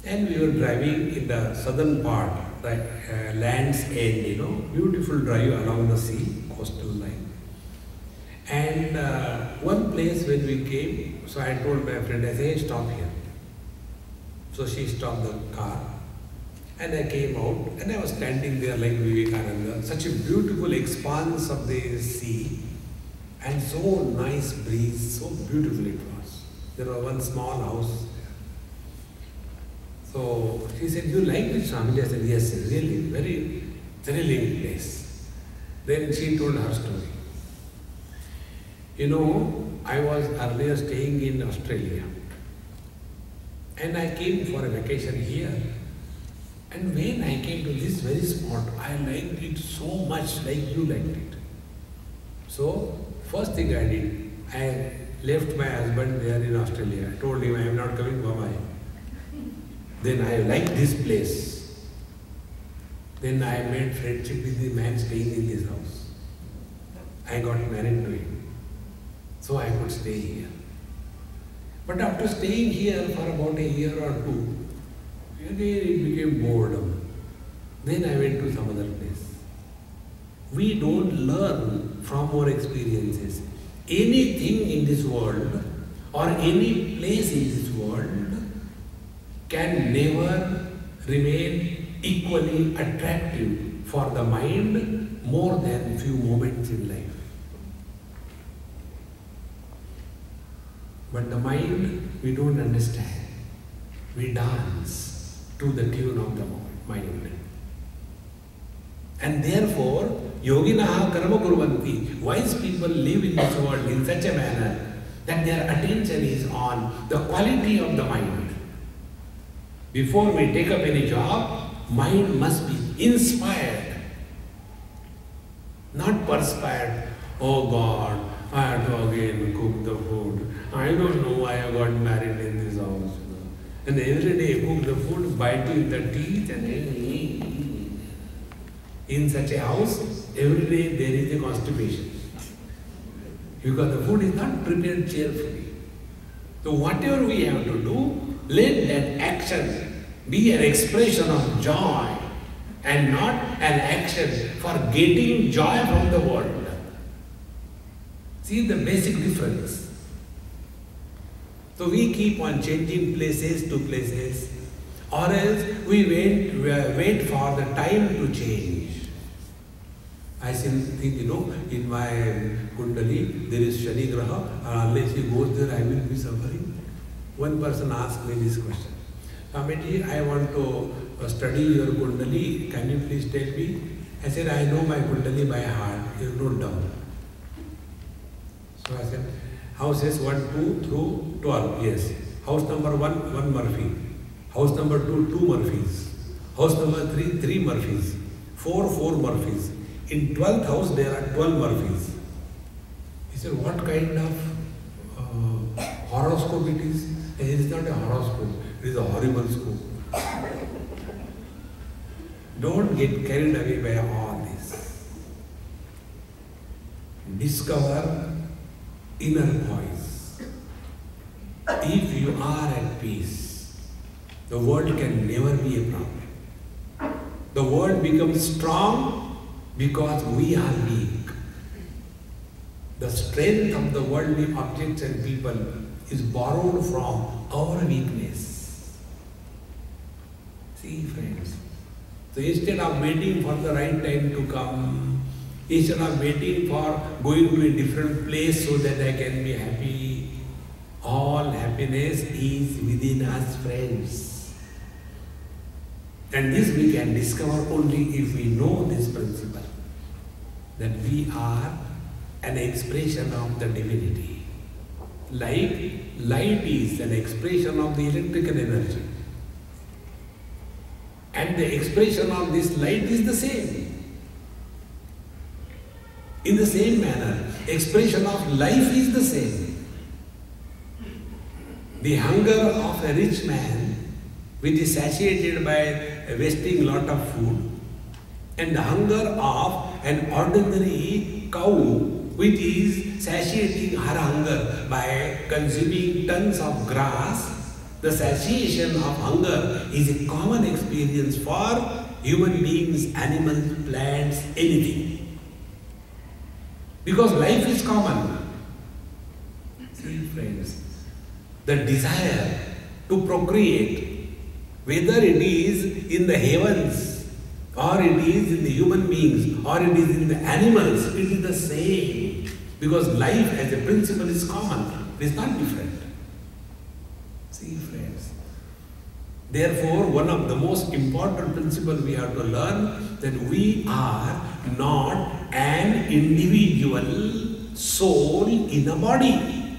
and we were driving in the southern part, the Land's End, beautiful drive along the sea, coastal line. And one place when we came, so I told my friend, I said, hey, stop here. So she stopped the car, and I came out, and I was standing there like Vivekananda, such a beautiful expanse of the sea, and so nice breeze, so beautiful it was. There was one small house. So she said, you like this, Swamiji? I said, yes, really, very thrilling place. Then she told her story. I was earlier staying in Australia, and I came for a vacation here. And when I came to this very spot, I liked it so much like you liked it. So, first thing I did, I left my husband there in Australia. I told him I am not coming, bye-bye. Then I liked this place. Then I made friendship with the man staying in this house. I got married to him. So I could stay here. But after staying here for about a year or two, again it became boredom. Then I went to some other place. We don't learn from our experiences. Anything in this world or any place in this world can never remain equally attractive for the mind more than few moments in life. But the mind, we don't understand. We dance to the tune of the mind. And therefore, yoginaha karma kurvanti. Wise people live in this world in such a manner that their attention is on the quality of the mind. Before we take up any job, mind must be inspired, not perspired. Oh God, I have to again cook the food. I don't know why I got married in this house. And every day cook the food, bite in the teeth, and in such a house, every day there is a constipation. Because the food is not prepared cheerfully. So whatever we have to do, let that action be an expression of joy and not an action for getting joy from the world. See the basic difference. So we keep on changing places to places, or else we wait for the time to change. I think, in my Kundali, there is Shani Graha, unless he goes there, I will be suffering. One person asked me this question. Swamiji, I want to study your Kundali, can you please tell me? I said, I know my Kundali by heart, you note down. So I said, houses 1, 2 through 12, yes. House number 1, 1 Murphy. House number 2, 2 Murphys. House number 3, 3 Murphys. 4, 4 Murphys. In 12th house, there are 12 Murphys. He said, what kind of horoscope it is? It is not a horoscope, it is a horrible scope. Don't get carried away by all this. Discover inner voice. If you are at peace, the world can never be a problem. The world becomes strong because we are weak. The strength of the worldly objects and people is borrowed from our weakness. See, friends. So instead of waiting for the right time to come, instead of waiting for going to a different place so that I can be happy, all happiness is within us, friends. And this we can discover only if we know this principle, that we are an expression of the divinity. Like light is an expression of the electrical energy. And the expression of this light is the same. In the same manner, expression of life is the same. The hunger of a rich man, which is satiated by wasting a lot of food, and the hunger of an ordinary cow, which is satiating her hunger by consuming tons of grass, the satiation of hunger is a common experience for human beings, animals, plants, anything. Because life is common. See, friends, the desire to procreate, whether it is in the heavens, or it is in the human beings, or it is in the animals, it is the same. Because life as a principle is common, it is not different. See, friends. Therefore, one of the most important principles we have to learn, that we are not an individual soul in a body.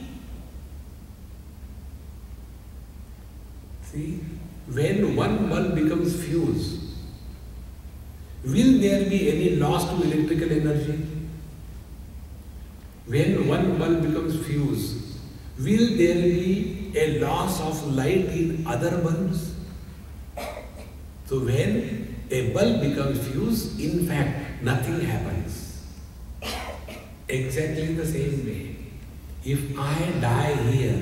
See, when one bulb becomes fused, will there be any loss to electrical energy? When one bulb becomes fused, will there be a loss of light in other bulbs? So when a bulb becomes fused, in fact, nothing happens. Exactly the same way. If I die here,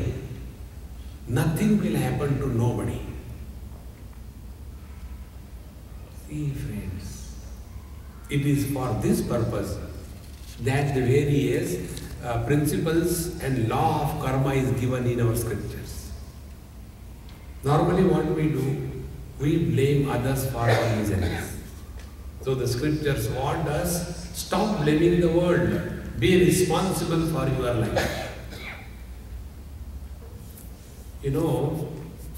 nothing will happen to nobody. See, friends, it is for this purpose that the various principles and law of karma is given in our scriptures. Normally what we do, we blame others for our miseries. So the scriptures want us, stop blaming the world, be responsible for your life. You know,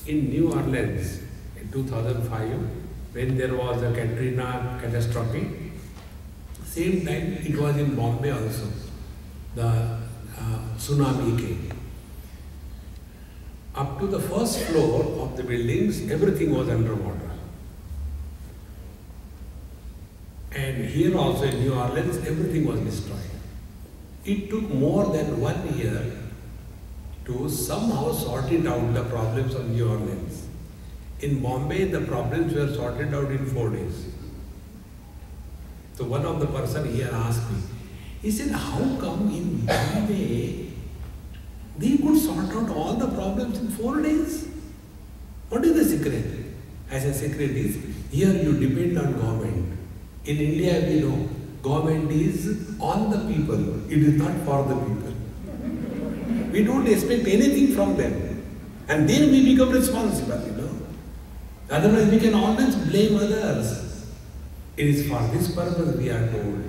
in New Orleans in 2005, when there was a Katrina catastrophe, same time it was in Bombay also. The tsunami came. Up to the first floor of the buildings, everything was underwater. And here also in New Orleans, everything was destroyed. It took more than 1 year to somehow sort it out, the problems of New Orleans. In Bombay, the problems were sorted out in 4 days. So one of the person here asked me, he said, how come in Bombay they could sort out all the problems in 4 days? What is the secret? As a secret is, here you depend on government. In India we know, government is on the people, it is not for the people. We don't expect anything from them. And then we become responsible, you know. Otherwise we can always blame others. It is for this purpose we are told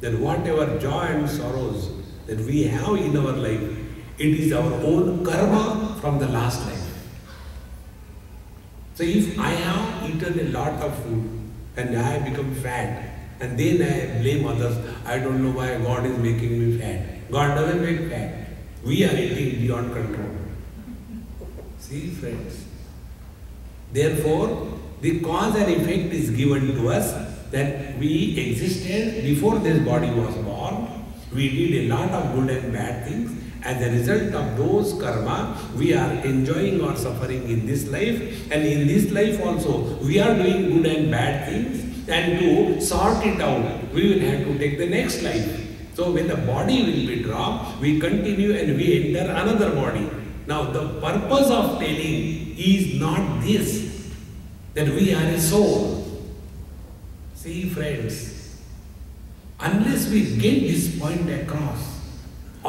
that whatever joy and sorrows that we have in our life, it is our own karma from the last life. So if I have eaten a lot of food and I have become fat, and then I blame others, I don't know why God is making me fat. God doesn't make fat. We are eating beyond control. See, friends. Therefore, the cause and effect is given to us, that we existed before this body was born. We did a lot of good and bad things. As a result of those karma, we are enjoying or suffering in this life. And in this life also, we are doing good and bad things. And to sort it out, we will have to take the next life. So when the body will be dropped, we continue and we enter another body. Now the purpose of telling is not this, that we are a soul. See, friends, unless we get this point across,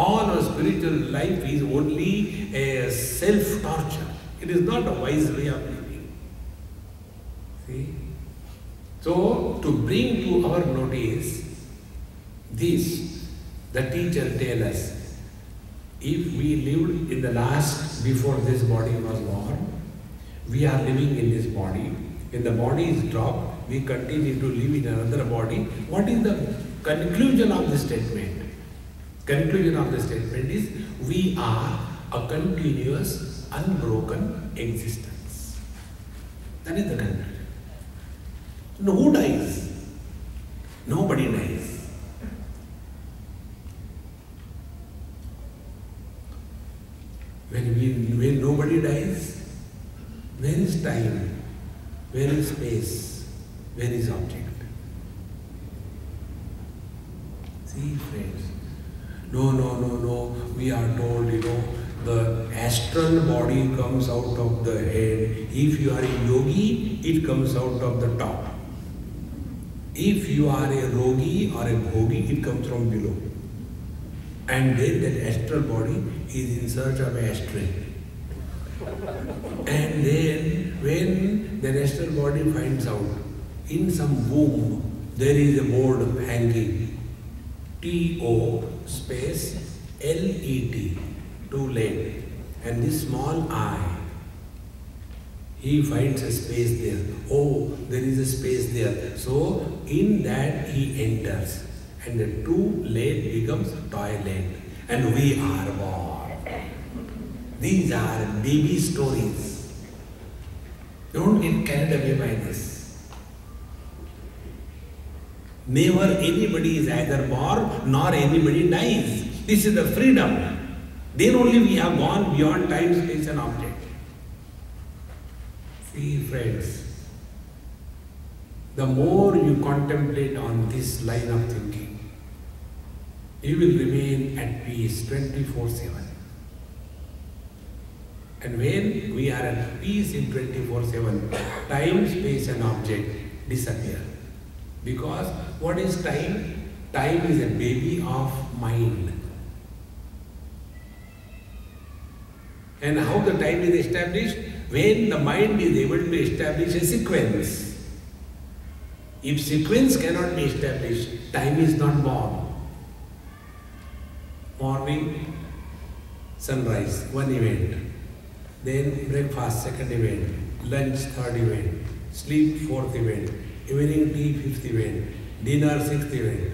All our spiritual life is only a self-torture. It is not a wise way of living. See? So, to bring to our notice this, the teacher tells us, if we lived in the last, before this body was born, we are living in this body. When the body is dropped, we continue to live in another body. What is the conclusion of this statement? Conclusion of the statement is, we are a continuous, unbroken existence. That is the conclusion. No, who dies? Nobody dies. When nobody dies, where is time? Where is space? Where is object? See, friends. No. We are told, the astral body comes out of the head. If you are a yogi, it comes out of the top. If you are a rogi or a bhogi, it comes from below. And then that astral body is in search of an astray. And then when the astral body finds out, in some womb, there is a board hanging. T-O space L-E-T, to let. And this small I, he finds a space there. Oh, there is a space there. So, in that he enters. And the to-let becomes toilet. And we are born. These are baby stories. Don't get carried away by this. Never anybody is either born nor anybody dies. This is the freedom. Then only we have gone beyond time, space and object. See, friends, the more you contemplate on this line of thinking, you will remain at peace 24/7. And when we are at peace in 24/7, time, space and object disappear. Because what is time? Time is a baby of mind. And how the time is established? When the mind is able to establish a sequence. If sequence cannot be established, time is not born. Morning, sunrise, one event. Then breakfast, second event. Lunch, third event. Sleep, fourth event. Evening tea, fifth event. Dinner, sixth event.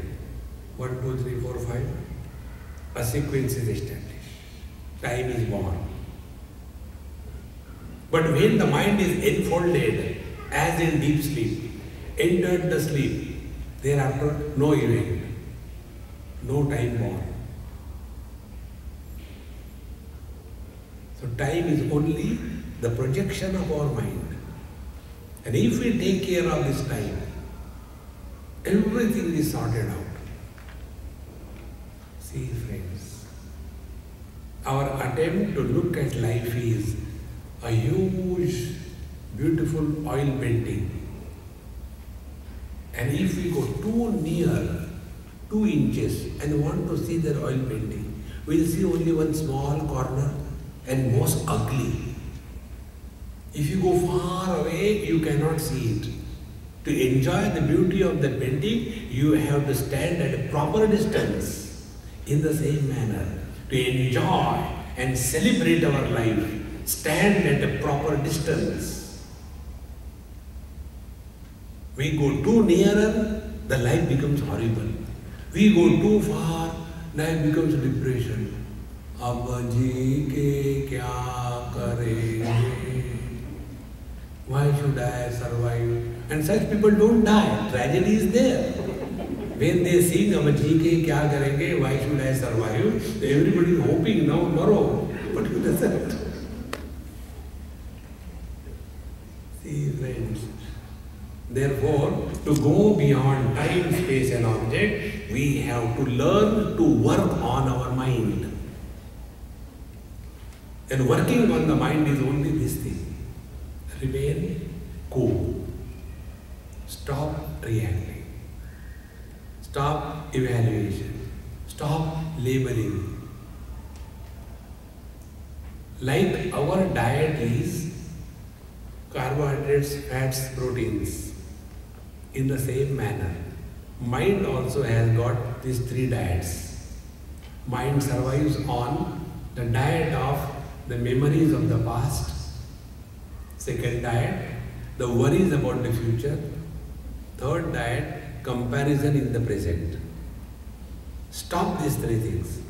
1, 2, 3, 4, 5. A sequence is established. Time is born. But when the mind is enfolded, as in deep sleep, entered the sleep, thereafter no event, no time born. So time is only the projection of our mind. And if we take care of this time, everything is sorted out. See, friends, our attempt to look at life is a huge, beautiful oil painting. And if we go too near, 2 inches, and want to see that oil painting, we'll see only one small corner and most ugly. If you go far away, you cannot see it. To enjoy the beauty of the painting, you have to stand at a proper distance. In the same manner, to enjoy and celebrate our life, stand at a proper distance. We go too nearer, the life becomes horrible. We go too far, life becomes depression. Ab ji ke kya karenge? Why should I survive? And such people don't die. Tragedy is there. When they sing, Ab ji ke kya karenge? Why should I survive? Everybody is hoping now, tomorrow. But it doesn't. See, friends. Therefore, to go beyond time, space and object, we have to learn to work on our mind. And working on the mind is only this thing. Remain cool. Stop reacting. Stop evaluation. Stop labeling. Like our diet is carbohydrates, fats, proteins. In the same manner, mind also has got these three diets. Mind survives on the diet of the memories of the past. Second diet, the worries about the future. Third diet, comparison in the present. Stop these three things.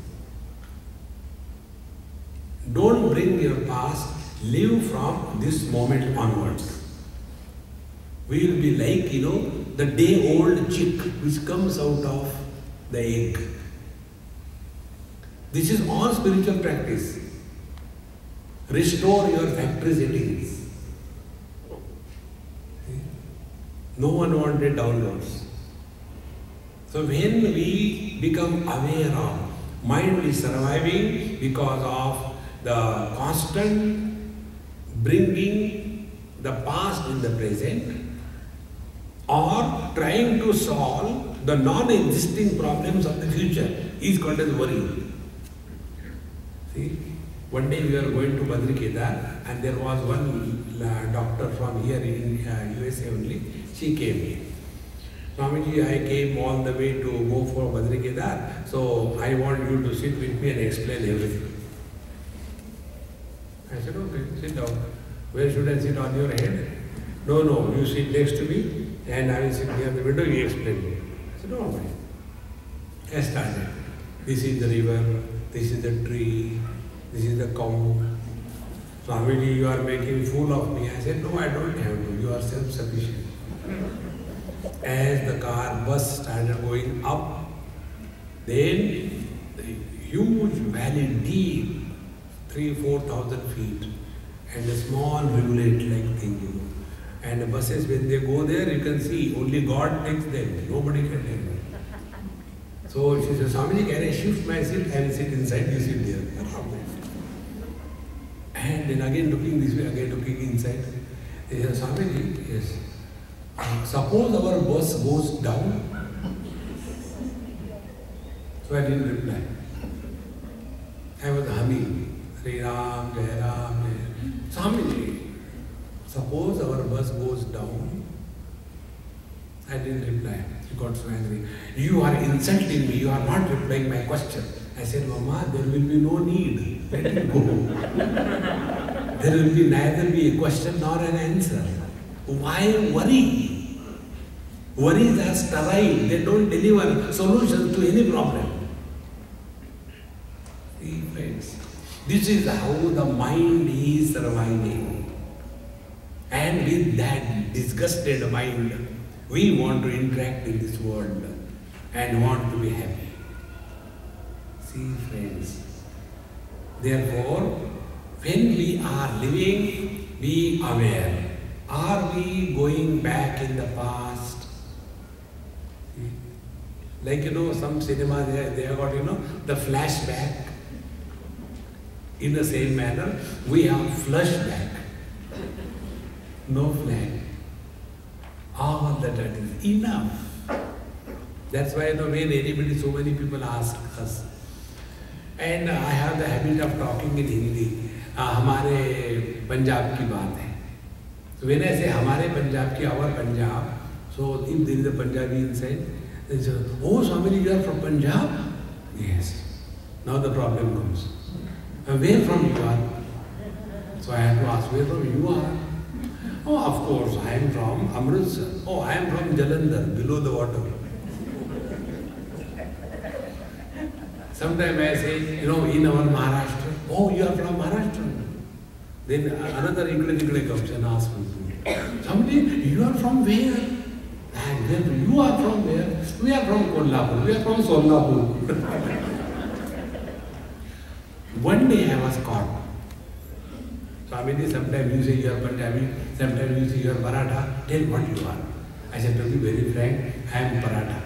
Don't bring your past, live from this moment onwards. We will be like, the day-old chick which comes out of the egg. This is all spiritual practice. Restore your factory settings. No one wanted downloads. So when we become aware of, mind is surviving because of the constant bringing the past in the present, or trying to solve the non-existing problems of the future is called as worry. See, one day we were going to Badri Kedar and there was one doctor from here in USA only. She came. Swamiji, I came all the way to go for Badri Kedar, so I want you to sit with me and explain everything. I said, okay, sit down. Where should I sit, on your head? No, you sit next to me and I will sit near the window, you explain me. I said, all right. I started. This is the river, this is the tree, this is the cow. Swamiji, you are making fool of me. I said, no, I don't have to. You are self-sufficient. As the bus started going up, then the huge valley, deep, 3,000-4,000 feet, and a small rivulet-like thing, And the buses, when they go there, you can see only God takes them. Nobody can take them. So she says, Swamiji, can I shift my seat? I will sit inside, you sit there. And then again looking this way, again looking inside. They said, Swamiji, yes. Suppose our bus goes down. So I didn't reply. I was humming. Sri Ram, Jai Ram, Jai. Swamiji, suppose our bus goes down. I didn't reply. He got so angry. You are insulting me. You are not replying my question. I said, Mama, there will be no need. Let it go. There will be neither be a question nor an answer. Why worry? Worries are sterile. They don't deliver solutions to any problem. See, friends, this is how the mind is surviving. And with that disgusted mind, we want to interact in this world and want to be happy. See, friends, therefore, when we are living, be aware. Are we going back in the past? Like, some cinema, they have got, the flashback. In the same manner, we have flashback. No flag. All that is enough. That's why, when so many people ask us. And I have the habit of talking in Hindi. हमारे पंजाब की बात है. So when I say हमारे पंजाब की, our Punjab, so if there is a Punjabi inside, they say, oh Swamiji, you are from Punjab? Yes. Now the problem comes. Where from you are? So I have to ask, where from you are? Oh, of course, I am from Amritsar. Oh, I am from Jalandhar, below the water. Sometimes I say, in our Maharashtra, oh, you are from Maharashtra. Then another Ikle comes and asks me, somebody, you are from where? And then you are from where? We are from Kolhapur, we are from Solapur. One day I was caught. Swamiji, sometimes you say you are Punjabi, sometimes you say you are Paratha. Tell what you are. I said, to be very frank, I am Paratha.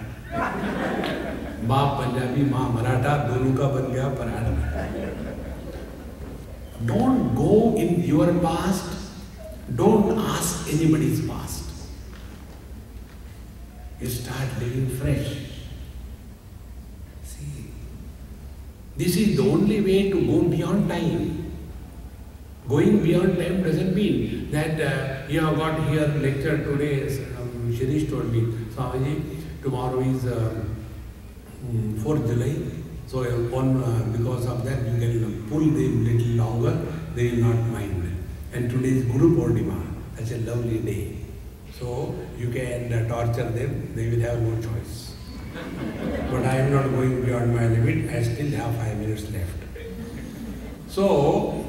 माँ पंजाबी माँ मराठा दोनों का बन गया paratha. Don't go in your past. Don't ask anybody's past. You start living fresh. See, this is the only way to go beyond time. Going beyond time doesn't mean that you have got here lecture today. Shirish told me, Swamiji, tomorrow is 4th July. So because of that, you can pull them little longer. They will not mind. And today is Guru Purnima. That's a lovely day. So you can torture them. They will have no choice. But I am not going beyond my limit. I still have 5 minutes left. So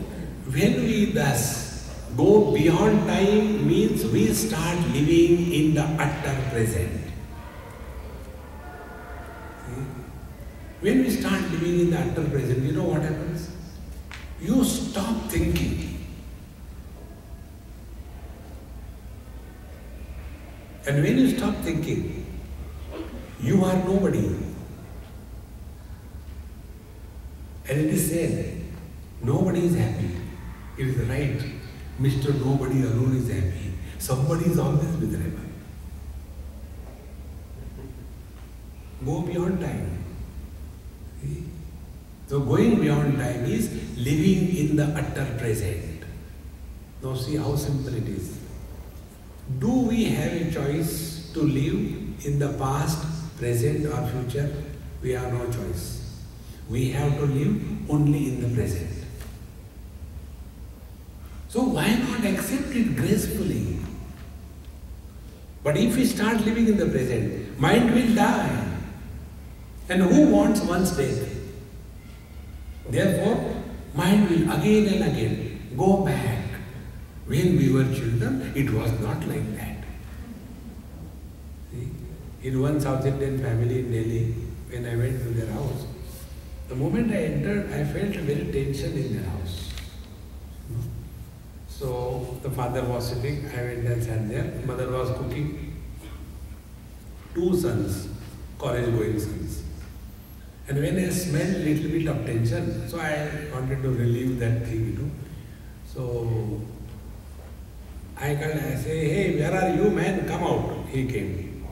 when we thus go beyond time means we start living in the utter present. When we start living in the utter present, you know what happens? You stop thinking. And when you stop thinking, you are nobody. And it is said, nobody is happy. It is right. Mr. Nobody alone is happy. Somebody is always miserable. Go beyond time. See? So going beyond time is living in the utter present. Now see how simple it is. Do we have a choice to live in the past, present or future? We have no choice. We have to live only in the present. So why not accept it gracefully? But if we start living in the present, mind will die. And who wants one's death? Therefore, mind will again and again go back. When we were children, it was not like that. See? In one South Indian family in Delhi, when I went to their house, the moment I entered, I felt a very tension in their house. So the father was sitting, I went and sat there, mother was cooking. 2 sons, college-going sons. And when I smelled a little bit of tension, so I wanted to relieve that thing, So I say, hey, where are you, man? Come out. He came.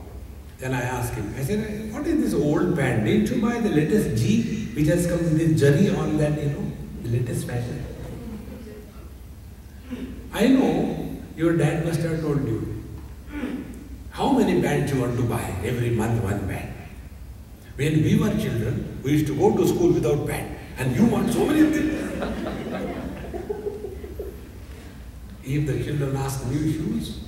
Then I asked him, I said, what is this old band? Didn't you buy the latest G, which has come with this jari on that, the latest fashion? I know your dad must have told you. How many bands you want to buy? Every month one band. When we were children, we used to go to school without band. And you want so many things. If the children ask new shoes,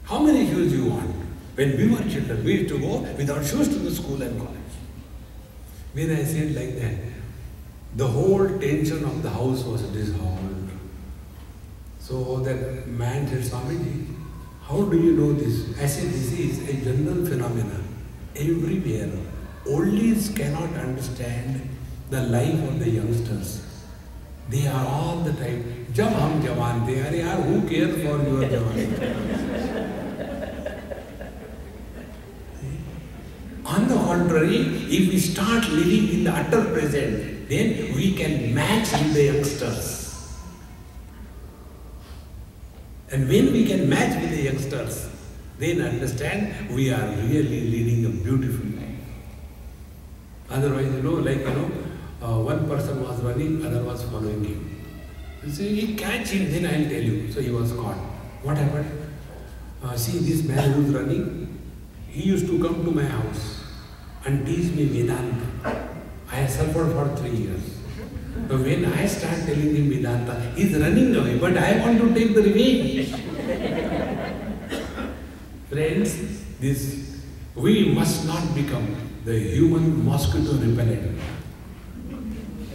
how many shoes you want? When we were children, we used to go without shoes to the school and college. When I said like that, the whole tension of the house was dissolved. So that man said, Swamiji, how do you know this? I said, this is a general phenomenon. Everywhere, oldies cannot understand the life of the youngsters. They are all the time, Jab hum jawan the, are yaar, who cares for your jawan? On the contrary, if we start living in the utter present, then we can match with the youngsters. And when we can match with the youngsters, then understand we are really leading a beautiful life. Otherwise, one person was running, other was following him. You say, he catch him, then I'll tell you. So he was caught. What happened? See, this man who's running, he used to come to my house and teach me Vedanta. I suffered for 3 years. So when I start telling him Vedanta, he's running away, but I want to take the revenge. Friends, we must not become the human mosquito repellent.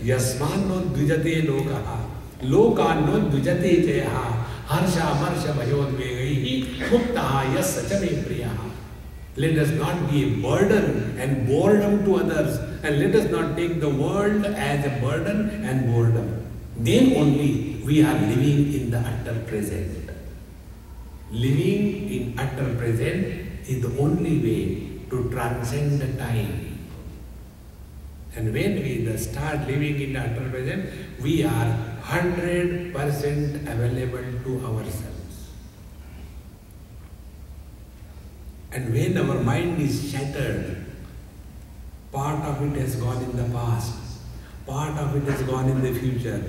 Yasmano dvijate lokaha, lokano dvijate jayaha, harsha marsha bhayoddvegaihi, muktaha yas sachame priyaha. Let us not be a burden and boredom to others, and let us not take the world as a burden and boredom. Then only we are living in the utter present. Living in utter present is the only way to transcend the time. And when we start living in the utter present, we are 100% available to ourselves. And when our mind is shattered, part of it has gone in the past, part of it has gone in the future,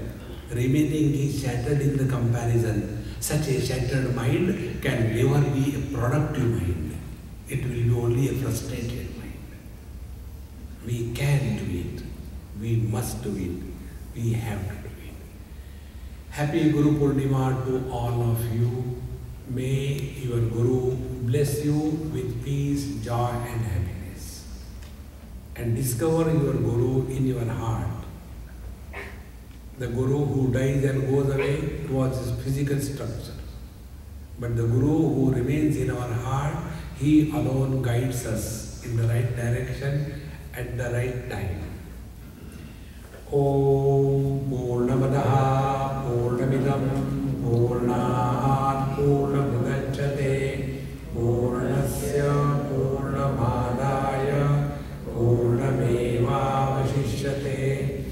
remaining is shattered in the comparison. Such a shattered mind can never be a productive mind. It will be only a frustrated mind. We can do it. We must do it. We have to do it. Happy Guru Purnima to all of you. May your Guru bless you with peace, joy and happiness. And discover your Guru in your heart. The Guru who dies and goes away was his physical structure. But the Guru who remains in our heart, he alone guides us in the right direction at the right time. Om Purnamadaha Purnamidam Purnat Purnamudachyate Purnasya Purnamadaya Purnameva Vashishyate.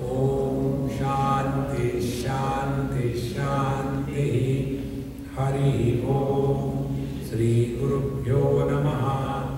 Om Shanti Shanti Shanti. Hari Om. Sri Gurubhyo Namaha.